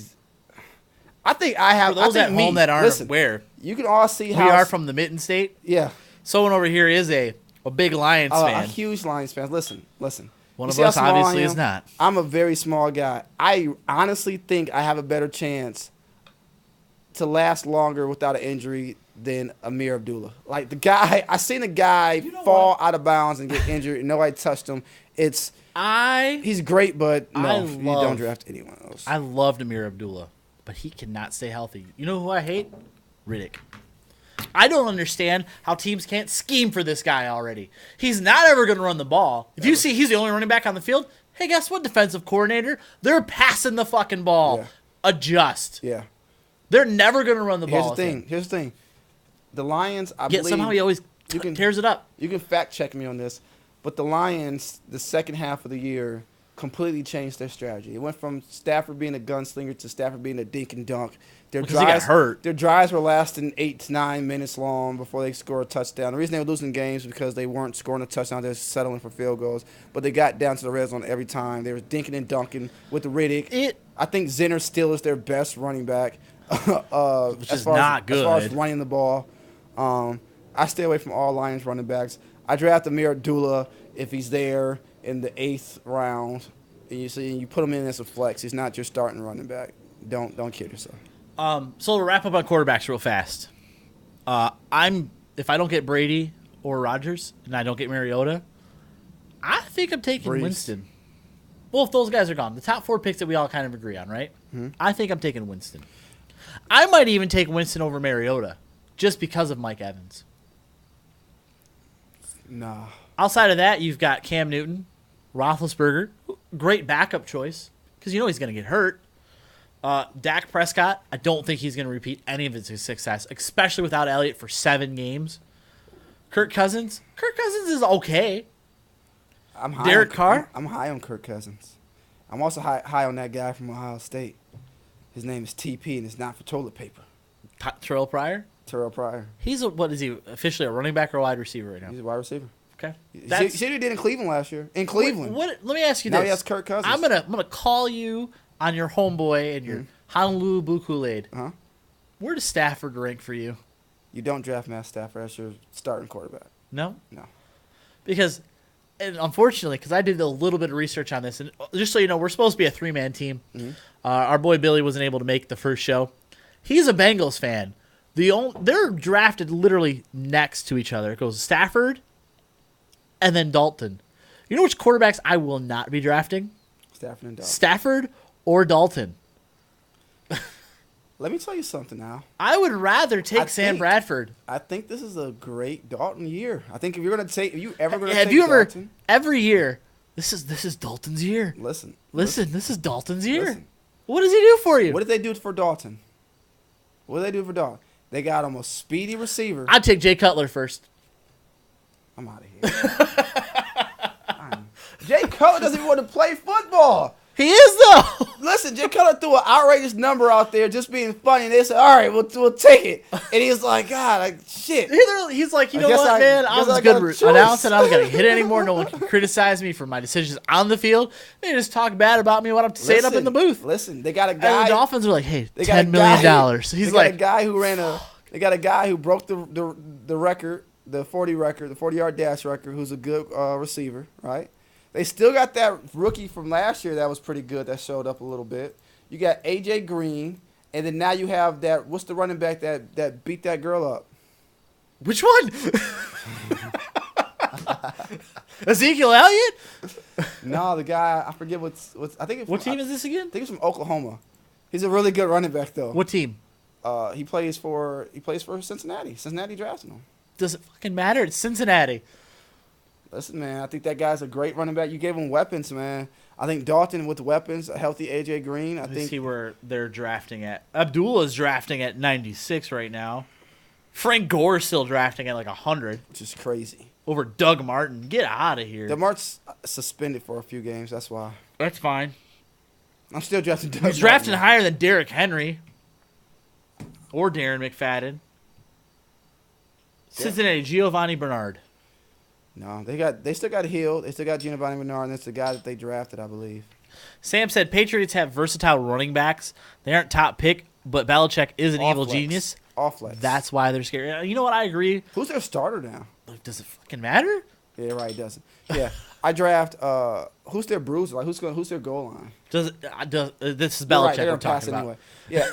I have. For those at home that aren't aware, you can all see how we are from the Mitten State. Yeah. Someone over here is a big Lions fan. A huge Lions fan. Listen. One of us obviously is not. I'm a very small guy. I honestly think I have a better chance to last longer without an injury than Amir Abdullah. Like the guy, I seen a guy fall out of bounds and get injured and nobody touched him. He's great, but no, you don't draft anyone else. I loved Amir Abdullah, but he cannot stay healthy. You know who I hate? Riddick. I don't understand how teams can't scheme for this guy already. He's not ever going to run the ball. If you see he's the only running back on the field, hey, guess what, defensive coordinator? They're passing the fucking ball. Yeah. Adjust. Yeah. They're never going to run the ball. Here's the thing. The Lions, I believe. Somehow he always tears it up. You can fact check me on this, but the Lions, the second half of the year, completely changed their strategy. It went from Stafford being a gunslinger to Stafford being a dink and dunk. Because he got hurt. Their drives were lasting 8 to 9 minutes long before they scored a touchdown. The reason they were losing games was because they weren't scoring a touchdown. They were settling for field goals. But they got down to the red zone every time. They were dinking and dunking with the Riddick. I think Zinner still is their best running back. Which is not good. As far as running the ball. I stay away from all Lions running backs. I draft Amir Abdullah if he's there in the 8th round. And you put him in as a flex. He's not your starting running back. Don't kid yourself. So to wrap up on quarterbacks real fast, if I don't get Brady or Rodgers and I don't get Mariota, I think I'm taking Winston. Well, if those guys are gone, the top 4 picks that we all kind of agree on, right? Mm-hmm. I think I'm taking Winston. I might even take Winston over Mariota just because of Mike Evans. Nah. Outside of that, you've got Cam Newton, Roethlisberger, great backup choice because he's going to get hurt. Dak Prescott, I don't think he's going to repeat any of his success, especially without Elliott for 7 games. Kirk Cousins is okay. Derek Carr? I'm high on Kirk Cousins. I'm also high on that guy from Ohio State. His name is TP, and it's not for toilet paper. Terrell Pryor. Terrell Pryor. What is he officially, a running back or a wide receiver right now? He's a wide receiver. Okay. See what he did in Cleveland last year? In Cleveland. Let me ask you now this. He has Kirk Cousins. I'm gonna call you on your homeboy and your Honolulu Blue Kool-Aid. Uh-huh. Where does Stafford rank for you? You don't draft Matt Stafford as your starting quarterback. No? No. Because, and unfortunately, because I did a little bit of research on this, and just so you know, we're supposed to be a 3-man team. Mm-hmm. Our boy Billy wasn't able to make the first show. He's a Bengals fan. They're drafted literally next to each other. It goes Stafford and then Dalton. You know which quarterbacks I will not be drafting? Stafford and Dalton. Stafford or Dalton. Let me tell you something now. I would rather take Sam Bradford. I think this is a great Dalton year. I think if you're gonna take, Dalton, every year, this is Dalton's year. Listen, this is Dalton's year. Listen. What does he do for you? What did they do for Dalton? They got him a speedy receiver. I'd take Jay Cutler first. I'm out of here. Jay Cutler doesn't even want to play football. He is, though. Listen, Jay Cutler threw an outrageous number out there just being funny. And they said, all right, we'll take it. And he was like, God, shit. He's like, you know what, man? I was good announcing. I was going to hit anymore. No one can criticize me for my decisions on the field. They just talk bad about me when I'm saying up in the booth. Listen, they got a guy. And the Dolphins are like, hey, $10 million. He's like, a guy who they got a guy who broke the record, the 40-yard dash record, who's a good receiver, right? They still got that rookie from last year that was pretty good that showed up a little bit. You got A.J. Green, and then now you have that, what's the running back that beat that girl up? Which one? Ezekiel Elliott? No, the guy, I forget what's I think. What team is this again? I think it's from Oklahoma. He's a really good running back, though. What team? He plays for Cincinnati. Cincinnati drafted him. Does it fucking matter? It's Cincinnati. Listen, man, I think that guy's a great running back. You gave him weapons, man. I think Dalton with weapons, a healthy A.J. Green. I think. See where they're drafting at. Abdullah's drafting at 96 right now. Frank Gore's still drafting at like 100. Which is crazy. Over Doug Martin. Get out of here. Doug Martin's suspended for a few games. That's why. That's fine. I'm still drafting Doug Martin. He's drafting higher than Derrick Henry. Or Darren McFadden. Cincinnati, Giovanni Bernard. No, they still got Hill. They still got Giovanni Bernard, and that's the guy that they drafted, I believe. Sam said Patriots have versatile running backs. They aren't top pick, but Belichick is an evil genius. Off flex. That's why they're scared. You know what? I agree. Who's their starter now? Does it fucking matter? Yeah, right. It doesn't. Yeah, I draft. Who's their bruiser? Like who's their goal line? This is Belichick They're we're talking about. Anyway. Yeah,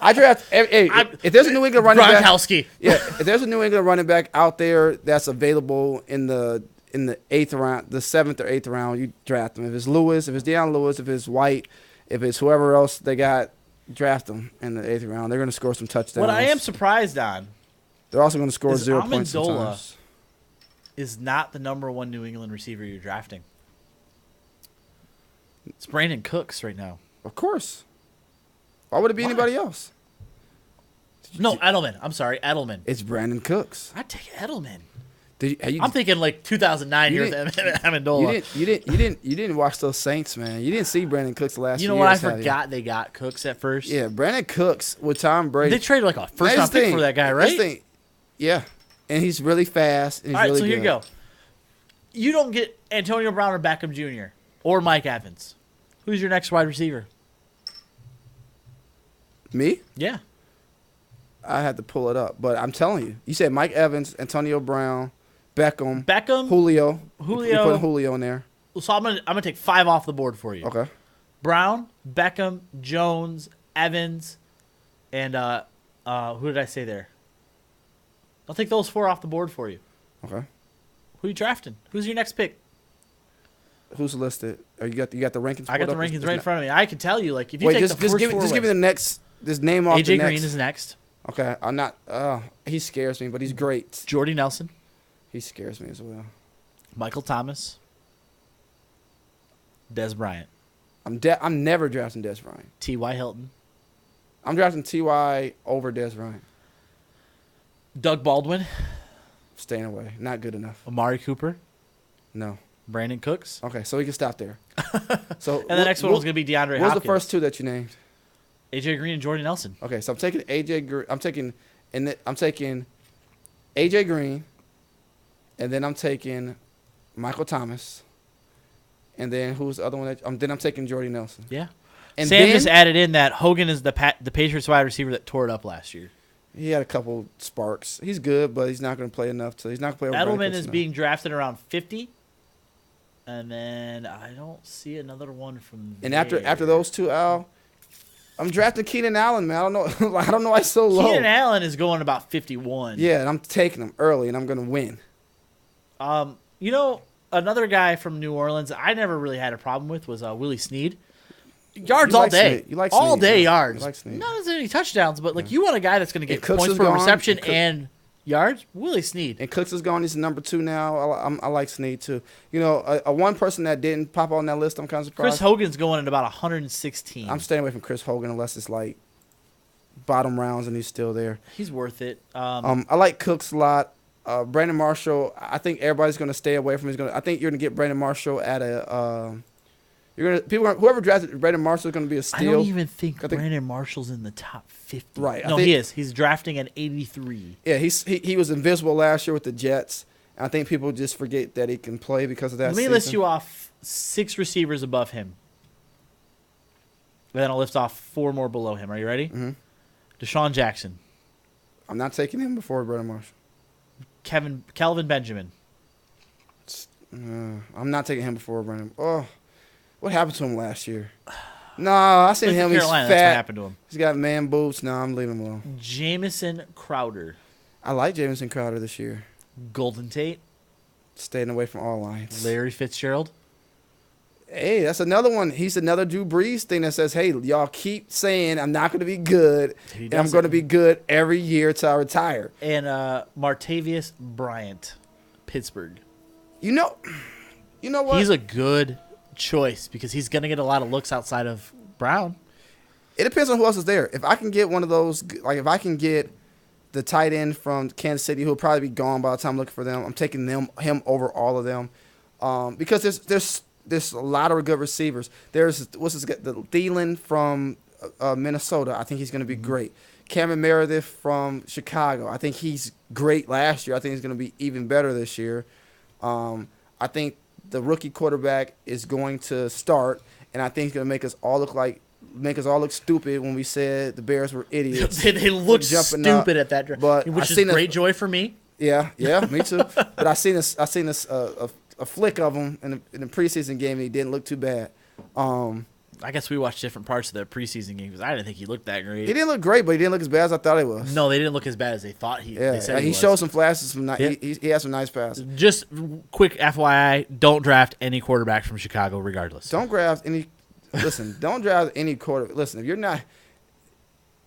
I draft. If there's a New England running back, Gronkowski. Yeah, if there's a New England running back out there that's available in the 8th round, the 7th or 8th round, you draft them. If it's Lewis, if it's Deion Lewis, if it's White, if it's whoever else they got, draft them in the 8th round. They're going to score some touchdowns. What I am surprised on, they're also going to score 0 points Amendola sometimes. is not the number one New England receiver you're drafting. It's Brandon Cooks right now. Of course. Why would it be anybody else? No, Edelman. I'm sorry, Edelman. It's Brandon Cooks. I'd take Edelman. I'm thinking like 2009 here with Amendola. You didn't watch those Saints, man. You didn't see Brandon Cooks the last few years. You know what? I forgot they got Cooks at first. Yeah, Brandon Cooks with Tom Brady. They traded like a first-round pick for that guy, right? Yeah, and he's really fast. And he's All right, really so here good. you go. You don't get Antonio Brown or Beckham Jr. or Mike Evans. Who's your next wide receiver? Me? Yeah. I had to pull it up, but I'm telling you. You said Mike Evans, Antonio Brown, Beckham, Julio. You put Julio in there. So I'm gonna take 5 off the board for you. Okay. Brown, Beckham, Jones, Evans, and who did I say there? I'll take those 4 off the board for you. Okay. Who are you drafting? Who's your next pick? Who's listed? You got the rankings. I got the rankings right in front of me. I can tell you, like, if you take the first give me the next. Just name off A.J. the next. Green is next. Okay, I'm not. He scares me, but he's great. Jordy Nelson. He scares me as well. Michael Thomas. Des Bryant. I'm never drafting Des Bryant. T.Y. Hilton. I'm drafting T.Y. over Des Bryant. Doug Baldwin. Staying away. Not good enough. Amari Cooper. No. Brandon Cooks. Okay, so we can stop there. So and the next one was going to be DeAndre Hopkins. What was the first 2 that you named? AJ Green and Jordy Nelson. Okay, so I'm taking AJ Green. I'm taking AJ Green, and then I'm taking Michael Thomas, and then who's the other one? Then I'm taking Jordy Nelson. Yeah. And Sam then, just added in that Hogan is the Patriots wide receiver that tore it up last year. He had a couple sparks. He's good, but he's not going to play enough. He's not going to play over Edelman is being drafted around 50. And then I don't see another one from And there. after those two, Al, I'm drafting Keenan Allen, man. I don't know. I don't know why it's so low. Keenan Allen is going about 51. Yeah, and I'm taking him early, and I'm going to win. Another guy from New Orleans I never really had a problem with was Willie Snead. Yards You all like day. Snead. You like all Snead, day yeah. yards. You like Snead. Not necessarily touchdowns, but you want a guy that's going to get Cooks points is per gone. reception and yards. Willie Snead. And Cooks is gone. He's number 2 now. I like Snead, too. A one person that didn't pop on that list, I'm kind of surprised. Chris Hogan's going at about 116. I'm staying away from Chris Hogan unless it's like bottom rounds and he's still there. He's worth it. I like Cooks a lot. Brandon Marshall, I think everybody's going to stay away from him. I think you're going to get Brandon Marshall at a whoever drafted Brandon Marshall is going to be a steal. I don't even think Brandon Marshall's in the top 50. Right. No, he is. He's drafting at 83. Yeah, he was invisible last year with the Jets. I think people just forget that he can play because of that. Let me list you off 6 receivers above him. Then I'll list off 4 more below him. Are you ready? Mm-hmm. Deshaun Jackson. I'm not taking him before Brandon Marshall. Kelvin Benjamin. I'm not taking him before Brandon. Oh, what happened to him last year? No, I seen him. He's fat. That's what happened to him. He's got man boobs. No, I'm leaving him alone. Jamison Crowder. I like Jamison Crowder this year. Golden Tate. Staying away from all lines. Larry Fitzgerald. Hey, that's another one. He's another Drew Brees thing that says, hey, y'all keep saying I'm not going to be good, and I'm going to be good every year till I retire. And Martavius Bryant, Pittsburgh. You know what? He's a good choice because he's going to get a lot of looks outside of Brown. It depends on who else is there. If I can get one of those, like if I can get the tight end from Kansas City, who'll probably be gone by the time I'm looking for them, I'm taking him over all of them because there's a lot of good receivers. There's the Thielen from Minnesota. I think he's going to be great. Cameron Meredith from Chicago. I think he's great last year. I think he's going to be even better this year. I think the rookie quarterback is going to start, and I think he's going to make us all look stupid when we said the Bears were idiots. They looked stupid at that draft, which is great joy for me. Yeah, me too. But I seen this a flick of him in the preseason game, and he didn't look too bad. I guess we watched different parts of the preseason game because I didn't think he looked that great. He didn't look great, but he didn't look as bad as I thought he was. No, they didn't look as bad as they thought they said he showed some flashes. He had some nice passes. Just quick FYI, don't draft any quarterback from Chicago regardless. Don't draft any quarterback. Listen, if you're not,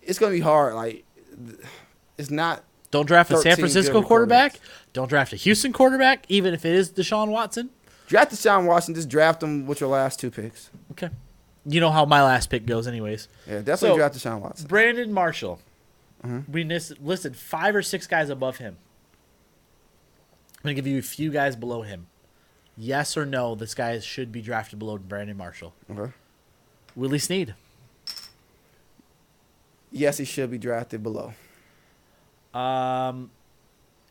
it's going to be hard. Like, it's not. Don't draft a San Francisco quarterback. Don't draft a Houston quarterback, even if it is Deshaun Watson. Draft Deshaun Watson. Just draft him with your last 2 picks. Okay. You know how my last pick goes anyways. Yeah, definitely draft Deshaun Watson. Brandon Marshall. Mm-hmm. We listed 5 or 6 guys above him. I'm going to give you a few guys below him. Yes or no, this guy should be drafted below Brandon Marshall. Okay. Willie Snead. Yes, he should be drafted below.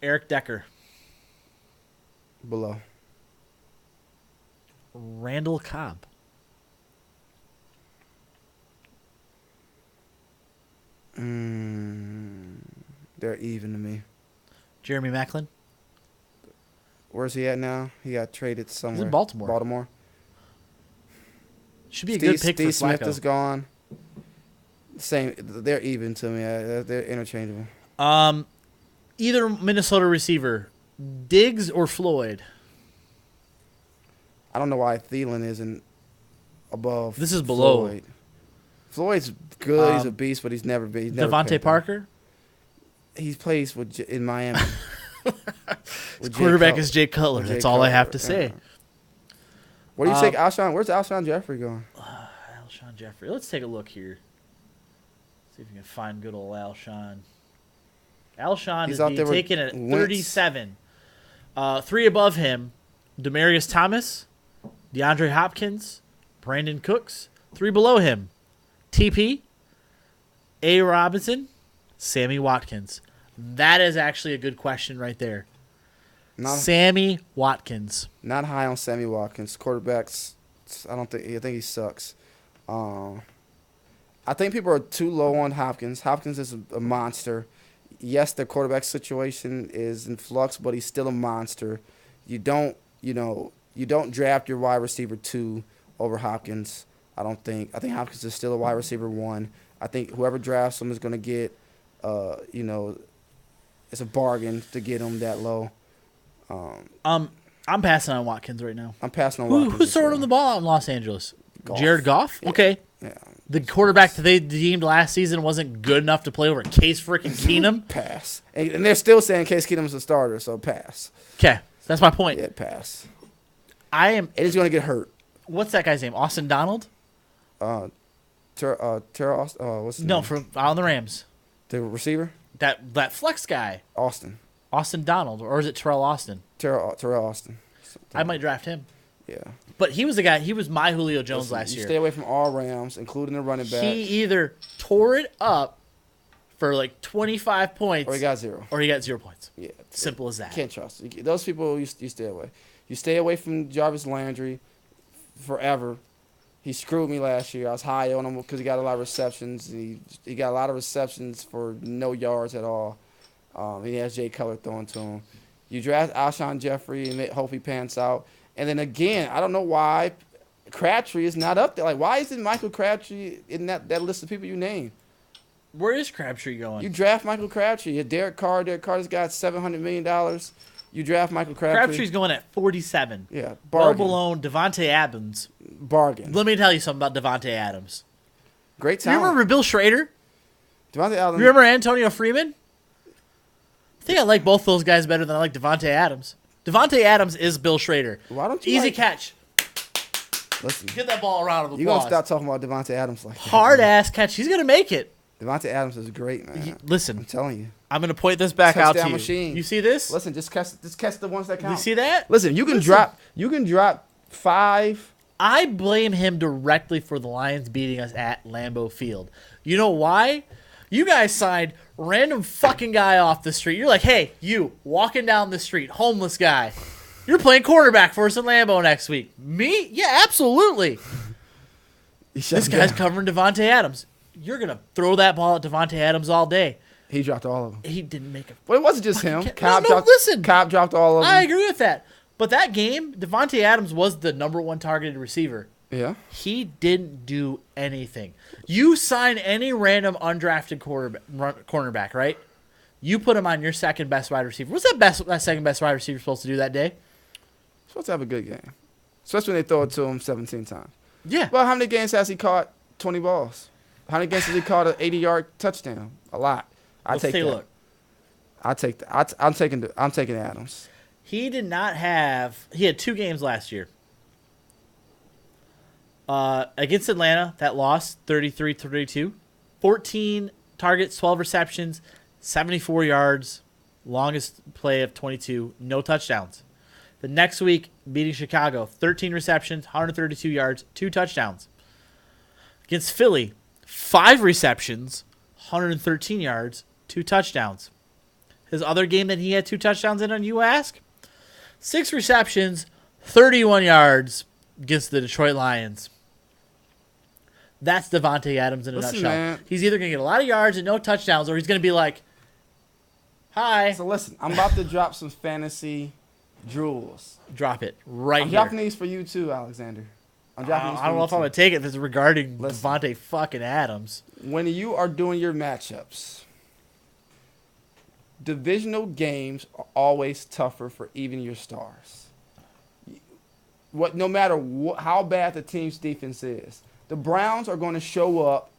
Eric Decker. Below. Randall Cobb. They're even to me. Jeremy Maclin. Where's he at now? He got traded somewhere. He's in Baltimore. Baltimore. Should be a good pick for Steve Smith Flacco. is gone. Same. They're even to me. They're interchangeable. Either Minnesota receiver, Diggs or Floyd. I don't know why Thielen isn't above. This is below. Floyd. Floyd's good. He's a beast, but he's never been. Devontae Parker. He plays in Miami. His quarterback is Jay Cutler. That's all I have to say. What do you think, Alshon? Where's Alshon Jeffrey going? Alshon Jeffrey. Let's take a look here. See if we can find good old Alshon. Alshon is being taken at 37. 3 above him, Demaryius Thomas, DeAndre Hopkins, Brandon Cooks. 3 below him, TP, A. Robinson, Sammy Watkins. That is actually a good question right there. Sammy Watkins. Not high on Sammy Watkins. Quarterbacks, I think he sucks. I think people are too low on Hopkins. Hopkins is a monster. Yes, the quarterback situation is in flux, but he's still a monster. You don't draft your wide receiver 2 over Hopkins. I think Hopkins is still a wide receiver 1. I think whoever drafts him is going to get, it's a bargain to get him that low. I'm passing on Watkins right now. I'm passing on Watkins. Who's throwing him the ball out in Los Angeles? Goff. Jared Goff? Yeah. Okay. Yeah. The quarterback that they deemed last season wasn't good enough to play over Case freaking Keenum? Pass. And they're still saying Case Keenum's a starter, so pass. Okay. That's my point. Yeah, pass. And he's going to get hurt. What's that guy's name? Austin Donald? Terrell Austin. What's his name? From on the Rams. The receiver? That flex guy. Austin Donald. Or is it Terrell Austin? Terrell Austin. I might draft him. Yeah. But he was the guy. He was my Julio Jones last year. Stay away from all Rams, including the running back. He either tore it up for like 25 points. Or he got 0. Or he got 0 points. Yeah. Simple as that. Can't trust. Those people, you stay away. You stay away from Jarvis Landry forever. He screwed me last year. I was high on him because he got a lot of receptions. And he got a lot of receptions for no yards at all. He has Jay Cutler throwing to him. You draft Alshon Jeffrey and hope he pants out. And then again, I don't know why Crabtree is not up there. Like, why isn't Michael Crabtree in that list of people you named? Where is Crabtree going? You draft Michael Crabtree. You Derek Carr. Derek Carr's got $700 million. You draft Michael Crabtree. Crabtree's going at 47. Yeah, bargain. Well below Devontae Adams. Bargain. Let me tell you something about Devontae Adams. Great talent. You remember Bill Schrader? Devontae Adams. Remember Antonio Freeman? I think I like both those guys better than I like Devontae Adams. Devontae Adams is Bill Schrader. Why don't you Easy catch. Listen. Get that ball around of applause. You're going to stop talking about Devontae Adams like that. Hard-ass catch. He's going to make it. Devontae Adams is great, man. Listen. I'm telling you. I'm going to point this back out to you. Machine. You see this? Listen, just catch the ones that count. You see that? Listen, you can drop 5. I blame him directly for the Lions beating us at Lambeau Field. You know why? You guys signed random fucking guy off the street. You're like, hey, you walking down the street, homeless guy. You're playing quarterback for us in Lambeau next week. Me? Yeah, absolutely. This guy's covering Devontae Adams. You're going to throw that ball at Devontae Adams all day. He dropped all of them. He didn't make it. But it wasn't just him. Listen. Cobb dropped all of them. I agree with that. But that game, Devontae Adams was the number 1 targeted receiver. Yeah. He didn't do anything. You sign any random undrafted cornerback, right? You put him on your second best wide receiver. What's that second best wide receiver supposed to do that day? Supposed to have a good game. Especially when they throw it to him 17 times. Yeah. Well, how many games has he caught 20 balls? How many games has he caught an 80-yard touchdown? A lot. Let's take a look. I take that. I'm taking Adams. He did not have. He had 2 games last year. Against Atlanta, that loss, 33-32. 14 targets, 12 receptions, 74 yards, longest play of 22, no touchdowns. The next week, beating Chicago, 13 receptions, 132 yards, 2 touchdowns. Against Philly, 5 receptions, 113 yards, 2 touchdowns. His other game that he had 2 touchdowns in on, you ask? 6 receptions, 31 yards against the Detroit Lions. That's Devontae Adams in a nutshell. Man. He's either going to get a lot of yards and no touchdowns, or he's going to be like, hi. So listen, I'm about to drop some fantasy jewels. Drop it right I'm here. dropping these for you too, Alexander. I'm dropping these for I don't know you if I'm going to take it if it's regarding Listen. Devontae fucking Adams. When you are doing your matchups, divisional games are always tougher for even your stars. No matter how bad the team's defense is, the Browns are going to show up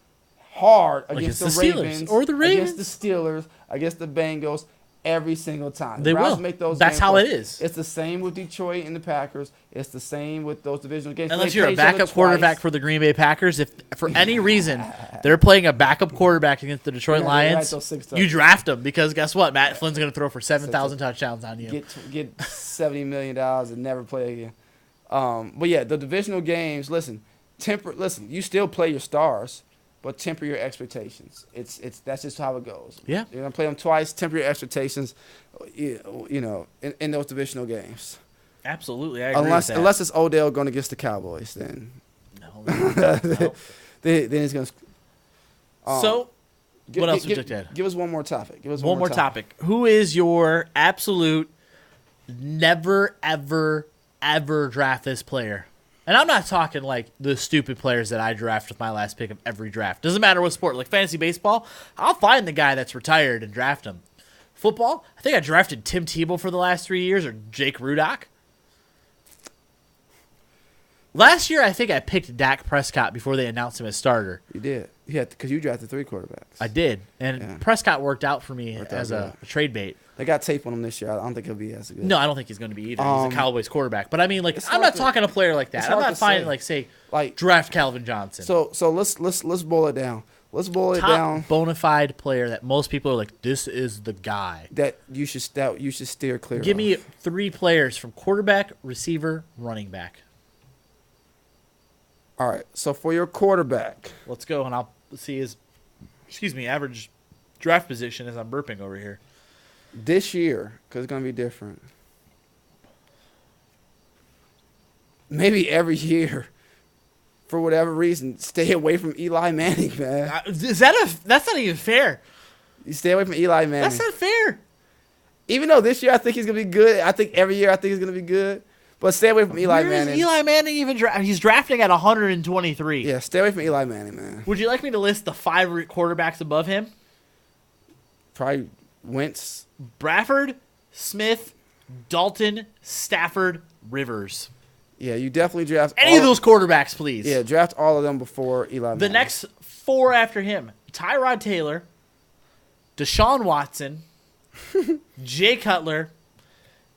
hard against the Ravens, or the Ravens, against the Steelers, against the Bengals every single time. They Browns will. Make those That's games how close. it is. It's the same with Detroit and the Packers. It's the same with those divisional games. Unless you're a backup quarterback for the Green Bay Packers, if for any reason they're playing a backup quarterback against the Detroit Lions, you draft them because guess what? Matt Flynn's going to throw for 7,000 touchdowns on you. Get $70 million and never play again. But yeah, the divisional games. Listen, you still play your stars, but temper your expectations. That's just how it goes. Yeah. You're gonna play them twice. Temper your expectations. In those divisional games. Absolutely, I agree with that. Unless it's Odell going against the Cowboys, then. No. then it's gonna. So, what else would you add? Give us one more topic. Give us one more topic. Who is your absolute never, ever, ever draft this player? And I'm not talking like the stupid players that I draft with my last pick of every draft. Doesn't matter what sport. Like fantasy baseball, I'll find the guy that's retired and draft him. Football, I think I drafted Tim Tebow for the last 3 years or Jake Rudock. Last year, I think I picked Dak Prescott before they announced him as starter. You did. Yeah, because you drafted 3 quarterbacks. I did. And Prescott worked out for me as a trade bait. They got tape on him this year. I don't think he'll be as good. No, I don't think he's going to be either. He's a Cowboys quarterback. But I mean, like, I'm not talking a player like that. I'm not finding, like, say, draft Calvin Johnson. So let's boil it down. Let's boil it down. Top bona fide player that most people are like, this is the guy that you should steer clear. Give me 3 players from quarterback, receiver, running back. All right. So for your quarterback, let's go, and I'll see his, average draft position as I'm burping over here. This year, because it's gonna be different. Maybe every year. For whatever reason, stay away from Eli Manning, man. That's not even fair. You stay away from Eli Manning. That's not fair. Even though this year I think he's gonna be good, I think every year I think he's gonna be good. But stay away from Eli Manning. Where is Eli Manning even he's drafting at 123. Yeah, stay away from Eli Manning, man. Would you like me to list the 5 quarterbacks above him? Probably Wentz, Bradford, Smith, Dalton, Stafford, Rivers. Yeah, you definitely draft any of those quarterbacks, please. Yeah, draft all of them before Eli Manning. The next 4 after him: Tyrod Taylor, Deshaun Watson, Jay Cutler,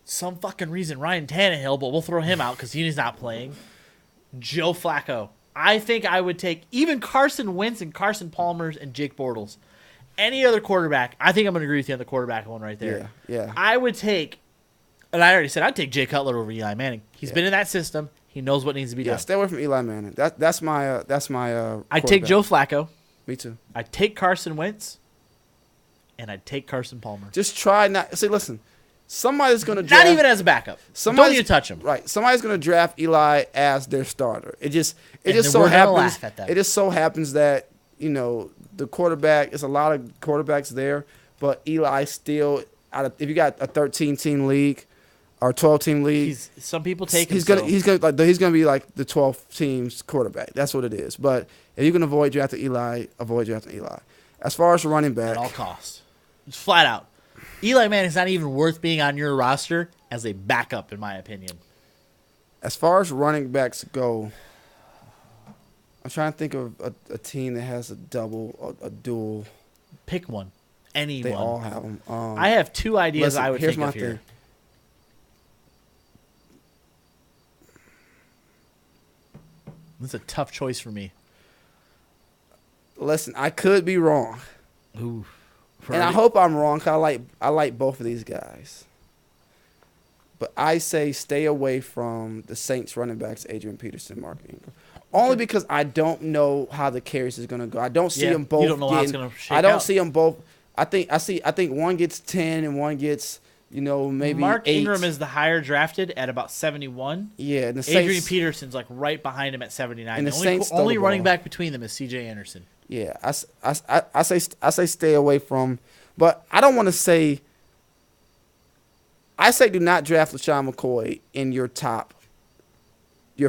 some fucking reason Ryan Tannehill, but we'll throw him out because he's not playing. Joe Flacco. I think I would take even Carson Wentz and Carson Palmer's and Jake Bortles. Any other quarterback, I think I'm going to agree with you on the quarterback one right there. Yeah. I would take, and I already said I'd take Jay Cutler over Eli Manning. He's been in that system. He knows what needs to be done. Yeah, stay away from Eli Manning. That's my I'd take Joe Flacco. Me too. I'd take Carson Wentz, and I'd take Carson Palmer. Just try not. See, listen. Somebody's going to draft. Not even as a backup. Don't even touch him. Right. Somebody's going to draft Eli as their starter. It just so happens. It just so happens that the quarterback. It's a lot of quarterbacks there, but Eli still if you got a 13-team league or 12-team league, some people take him. He's gonna be like the 12 teams quarterback. That's what it is. But if you can avoid drafting Eli, avoid drafting Eli. As far as running back, at all costs, it's flat out. Eli Manning's not even worth being on your roster as a backup, in my opinion. As far as running backs go, I'm trying to think of a team that has a dual. Pick one. Anyone. They all have them. I have 2 ideas I would think of here. Thing. That's a tough choice for me. Listen, I could be wrong. Ooh. And I hope I'm wrong because I like both of these guys. But I say stay away from the Saints running backs, Adrian Peterson, Mark Ingram. Only because I don't know how the carries is going to go. I don't see them both. You don't know how it's going to shake out. I don't see them both. I think one gets 10 and one gets, maybe Mark 8. Ingram is the higher drafted at about 71. Yeah, and the Adrian Saints, Peterson's like right behind him at 79. And the only Saints only running back between them is C.J. Anderson. Yeah, I say stay away from, but I don't want to say. I say do not draft LaShawn McCoy in your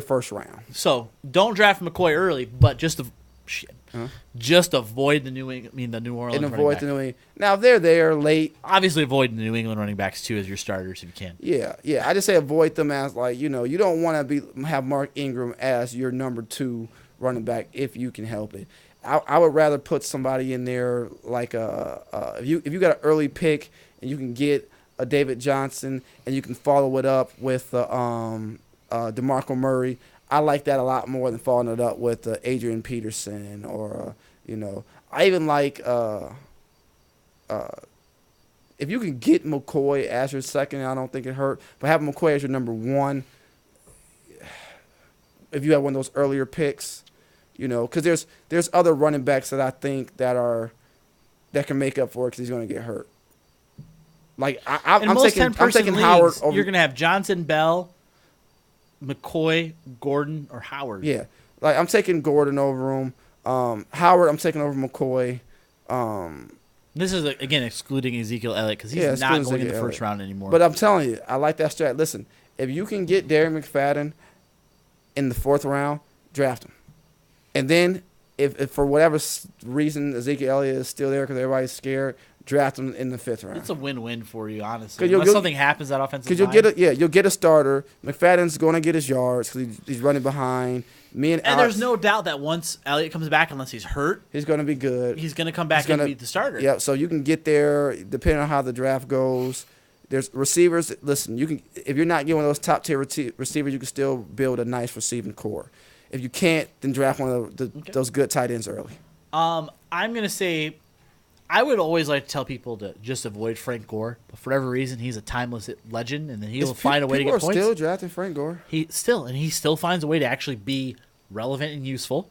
first round. So don't draft McCoy early, but just avoid the New Orleans. And avoid the New England. Now if they're there late, obviously avoid the New England running backs too as your starters if you can. Yeah. I just say avoid them as you don't want to have Mark Ingram as your number 2 running back if you can help it. I would rather put somebody in there like if you got an early pick and you can get a David Johnson and you can follow it up with DeMarco Murray. I like that a lot more than following it up with Adrian Peterson or I even like if you can get McCoy as your second, I don't think it hurt, but have McCoy as your number 1. If you have one of those earlier picks. Because there's other running backs that I think that can make up for it because he's going to get hurt. Like I'm taking Howard over. You're going to have Johnson, Bell, McCoy, Gordon, or Howard. Yeah, like I'm taking Gordon over him. Howard, I'm taking over McCoy. This is again excluding Ezekiel Elliott because he's not going in the first round anymore. But I'm telling you, I like that strat. Listen, if you can get Darren McFadden in the 4th round, draft him. And then if for whatever reason Ezekiel Elliott is still there because everybody's scared, draft him in the 5th round. It's a win-win for you, honestly. Unless something happens that offensive line. Because you'll get a starter. McFadden's going to get his yards because he's running behind. And Alex, there's no doubt that once Elliott comes back, unless he's hurt, he's going to be good. He's going to come back and be the starter. Yeah, so you can get there depending on how the draft goes. There's receivers. Listen, if you're not getting one of those top tier receivers, you can still build a nice receiving core. If you can't, then draft one of those good tight ends early. I'm going to say I would always like to tell people to just avoid Frank Gore, but for whatever reason, he's a timeless legend, and then he'll find a way to get points. People are still drafting Frank Gore. He still finds a way to actually be relevant and useful.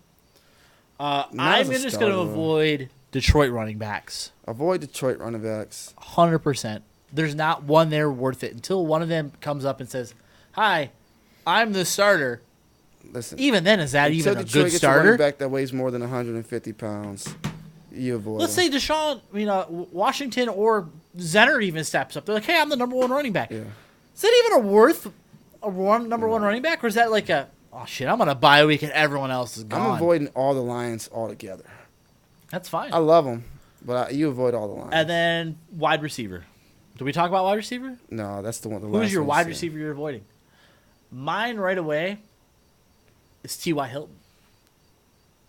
I'm just going to avoid Detroit running backs. Avoid Detroit running backs. 100%. There's not one there worth it until one of them comes up and says, "Hi, I'm the starter." Listen, even then, is that even a Detroit good gets starter? A running back that weighs more than 150 pounds. You avoid. Let's say Deshaun, Washington or Zenner even steps up. They're like, "Hey, I'm the number 1 running back." Yeah. Is that even number one running back, or is that like oh shit, I'm on a bye week and everyone else is gone? I'm avoiding all the Lions altogether. That's fine. I love them, but you avoid all the Lions. And then wide receiver. Did we talk about wide receiver? No, that's the one. Who's your wide receiver you're avoiding? Mine right away is T.Y. Hilton.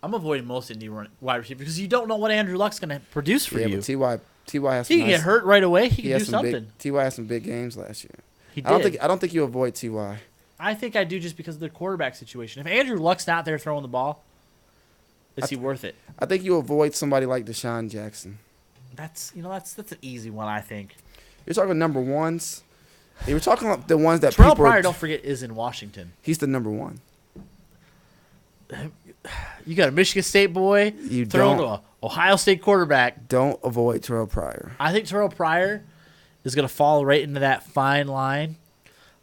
I'm avoiding most indie wide receivers because you don't know what Andrew Luck's going to produce for you. Yeah, but T.Y. has. He can get hurt right away. He can do something. T.Y. has some big games last year. He did. I don't think you avoid T.Y. I think I do just because of the quarterback situation. If Andrew Luck's not there throwing the ball, is he worth it? I think you avoid somebody like Deshaun Jackson. That's an easy one, I think. You're talking number ones. You were talking about the ones that Terrell Pryor, don't forget, is in Washington. He's the number 1. You got a Michigan State boy throwing to an Ohio State quarterback. Don't avoid Terrell Pryor. I think Terrell Pryor is going to fall right into that fine line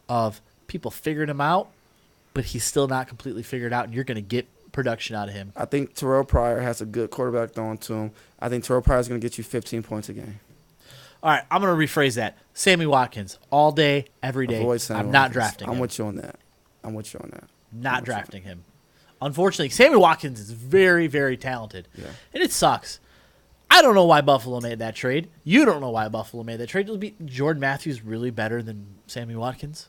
of people figuring him out, but he's still not completely figured out, and you're going to get production out of him. I think Terrell Pryor has a good quarterback throwing to him. I think Terrell Pryor is going to get you 15 points a game. All right, I'm going to rephrase that. Sammy Watkins, all day, every day. I'm not drafting him. I'm with you on that. Not drafting him. Unfortunately, Sammy Watkins is very, very talented. Yeah. And it sucks. I don't know why Buffalo made that trade. You don't know why Buffalo made that trade. It'll be Jordan Matthews really better than Sammy Watkins?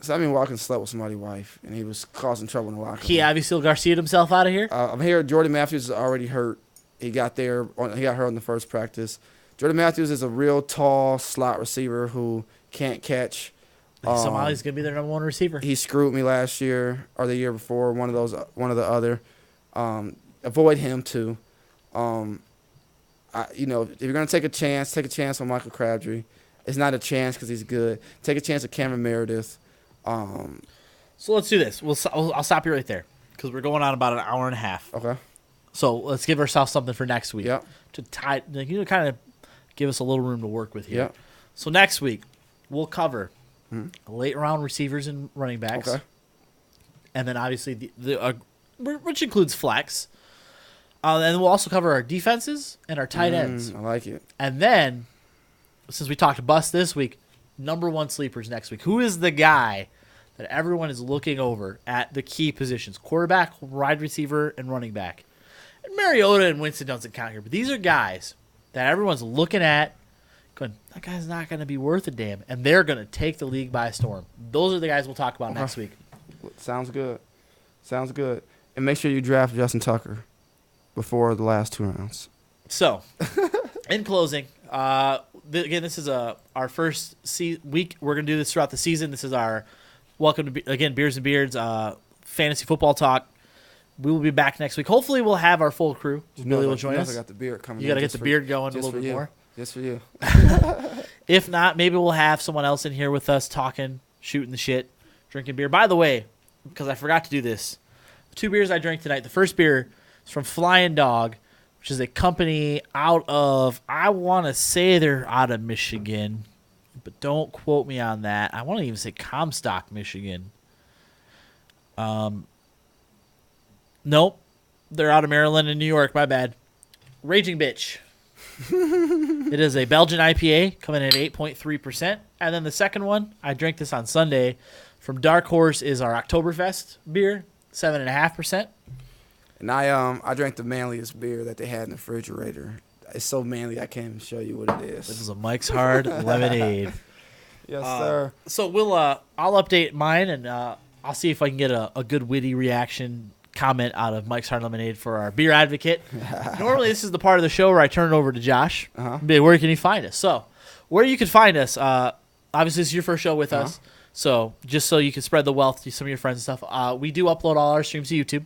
Sammy Watkins slept with somebody's wife, and he was causing trouble in the locker room. He obviously Garcia'd himself out of here? I'm here. Jordan Matthews is already hurt. He got hurt in the first practice. Jordan Matthews is a real tall slot receiver who can't catch. Somehow he's going to be their number 1 receiver. He screwed me last year or the year before, one of the other. Avoid him too. If you're going to take a chance on Michael Crabtree. It's not a chance because he's good. Take a chance with Cameron Meredith. So let's do this. I'll stop you right there because we're going on about an hour and a half. Okay. So let's give ourselves something for next week. Yep. To kind of give us a little room to work with here. Yep. So next week we'll cover late round receivers and running backs. Okay. And then obviously which includes flex. And we'll also cover our defenses and our tight ends. I like it. And then, since we talked bust this week, number 1 sleepers next week. Who is the guy that everyone is looking over at the key positions? Quarterback, wide receiver, and running back. And Mariota and Winston doesn't count here, but these are guys that everyone's looking at going, that guy's not going to be worth a damn, and they're going to take the league by storm. Those are the guys we'll talk about next week. Sounds good. And make sure you draft Justin Tucker before the last 2 rounds. So, in closing, again, this is our first week. We're going to do this throughout the season. This is our welcome to, again, Beers and Beards fantasy football talk. We will be back next week. Hopefully, we'll have our full crew. Billy will join us. I got the beard coming. You got to get the beard going a little bit more. Just for you. If not, maybe we'll have someone else in here with us talking, shooting the shit, drinking beer. By the way, because I forgot to do this, 2 beers I drank tonight. The first beer is from Flying Dog, which is a company out of, I want to say they're out of Michigan, but don't quote me on that. I want to even say Comstock, Michigan. Nope. They're out of Maryland and New York. My bad. Raging Bitch. It is a Belgian IPA coming in at 8.3%. And then the second one, I drank this on Sunday, from Dark Horse is our Oktoberfest beer, 7.5%. And I drank the manliest beer that they had in the refrigerator. It's so manly I can't even show you what it is. This is a Mike's Hard Lemonade. Yes, sir. So I'll update mine, and I'll see if I can get a good witty reaction comment out of Mike's Hard Lemonade for our beer advocate. Normally, this is the part of the show where I turn it over to Josh. Where can you find us? So, where you can find us, obviously, this is your first show with us. So, just so you can spread the wealth to some of your friends and stuff, we do upload all our streams to YouTube.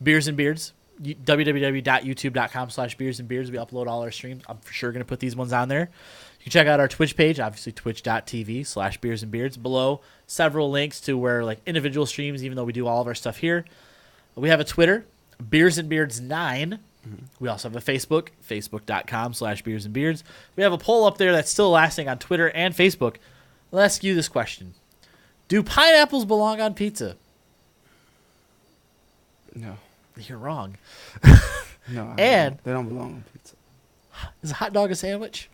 Beers and Beards, www.youtube.com/beersandbeards. We upload all our streams. I'm for sure going to put these ones on there. You can check out our Twitch page, obviously twitch.tv/beersandbeards. Below, several links to where like individual streams, even though we do all of our stuff here. We have a Twitter, beersandbeards9. We also have a Facebook, facebook.com/beersandbeards. We have a poll up there that's still lasting on Twitter and Facebook. I'll ask you this question. Do pineapples belong on pizza? No. You're wrong. No. And they don't belong on pizza. Is a hot dog a sandwich?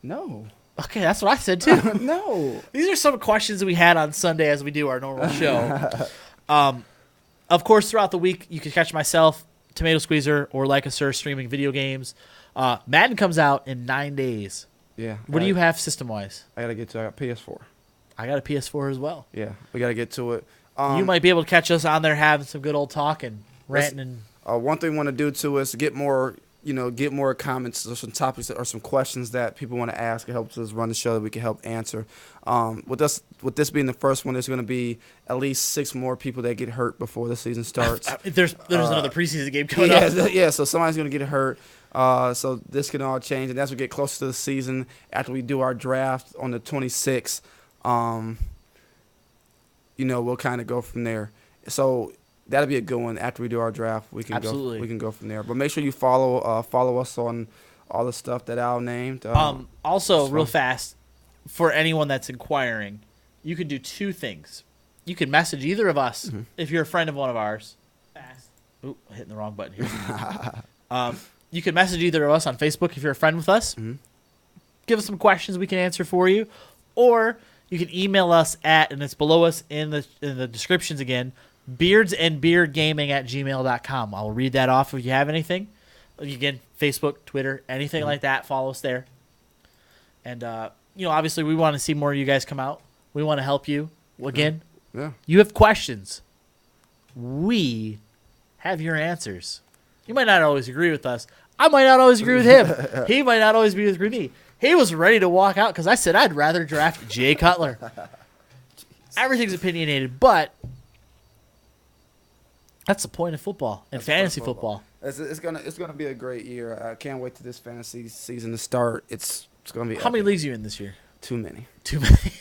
No. Okay, that's what I said too. No. These are some questions that we had on Sunday as we do our normal show. Of course, throughout the week, you can catch myself, Tomato Squeezer, or Like a Sir streaming video games. Madden comes out in 9 days. Yeah. What do you have system-wise? I got PS4. I got a PS4 as well. Yeah, we got to get to it. You might be able to catch us on there having some good old talk and ranting. And one thing we want to do, too, is get more comments or some topics or some questions that people want to ask. It helps us run the show that we can help answer. With this being the first one, there's going to be at least 6 more people that get hurt before the season starts. There's another preseason game coming up. Yeah, so somebody's going to get hurt. So this can all change, and as we get closer to the season, after we do our draft on the 26th, we'll kind of go from there. So that'll be a good one. After we do our draft, we can go from there. But make sure you follow us on all the stuff that Al named. Also, real fast, for anyone that's inquiring, you can do 2 things. You can message either of us if you're a friend of one of ours. Fast. Oop, hitting the wrong button here. You can message either of us on Facebook if you're a friend with us. Give us some questions we can answer for you, or you can email us at, and it's below us in the descriptions again, beardsandbeardgaming@gmail.com. I'll read that off if you have anything. Again, Facebook, Twitter, anything like that, follow us there. And, obviously we want to see more of you guys come out. We want to help you. Again, you have questions. We have your answers. You might not always agree with us. I might not always agree with him. He might not always agree with me. He was ready to walk out because I said I'd rather draft Jay Cutler. Everything's opinionated, but that's the point of football and fantasy football. It's gonna be a great year. I can't wait to this fantasy season to start. It's gonna be. How many leagues are you in this year? Too many. Too many.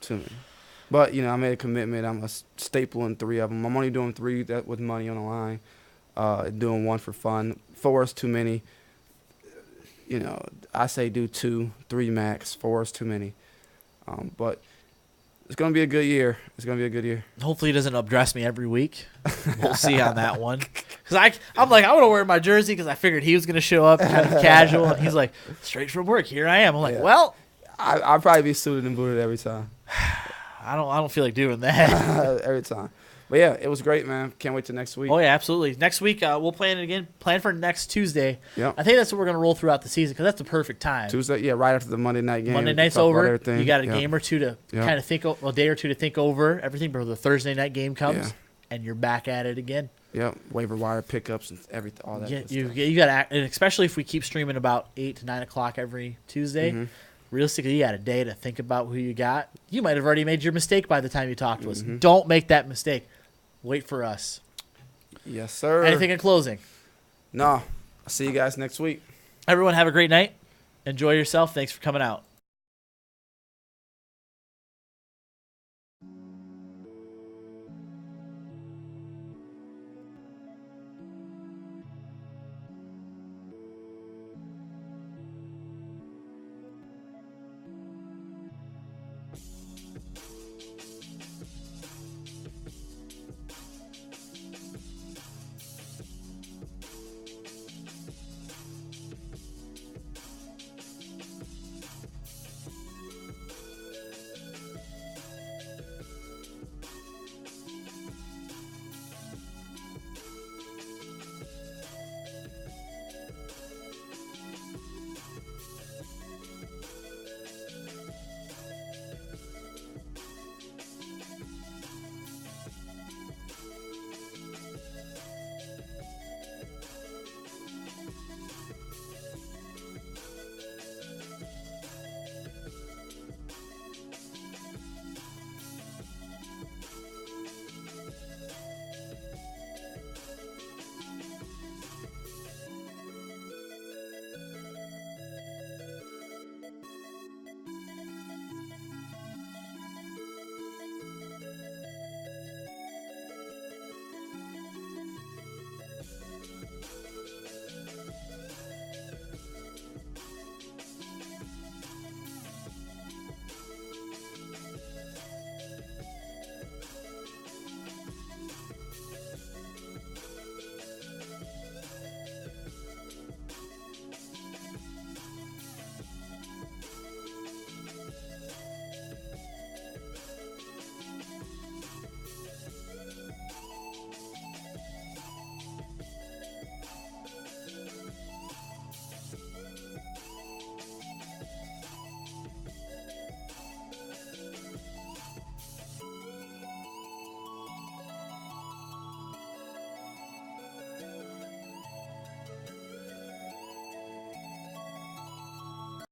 Too many. But I made a commitment. I'm a staple in 3 of them. I'm only doing 3 that with money on the line. Doing 1 for fun. 4 is too many. I say do 2, 3 max. 4 is too many. But it's gonna be a good year. Hopefully he doesn't updress me every week. We'll see on that one. Because I'm like, I want to wear my jersey because I figured he was going to show up kind of casual. And he's like, straight from work, here I am. I'm like, well. I'll probably be suited and booted every time. I don't feel like doing that. Every time. But, yeah, it was great, man. Can't wait till next week. Oh, yeah, absolutely. Next week, we'll plan it again. Plan for next Tuesday. Yep. I think that's what we're going to roll throughout the season because that's the perfect time. Tuesday, yeah, right after the Monday night game. Monday night's over. You got a game or two to kind of think, a day or two to think over everything before the Thursday night game comes, and you're back at it again. Yep, waiver wire pickups and everything, all that. Yeah, you got to, and especially if we keep streaming about 8 to 9 o'clock every Tuesday. Realistically, you got a day to think about who you got. You might have already made your mistake by the time you talk to us. Don't make that mistake. Wait for us. Yes, sir. Anything in closing? No. I'll see you guys next week. Everyone have a great night. Enjoy yourself. Thanks for coming out.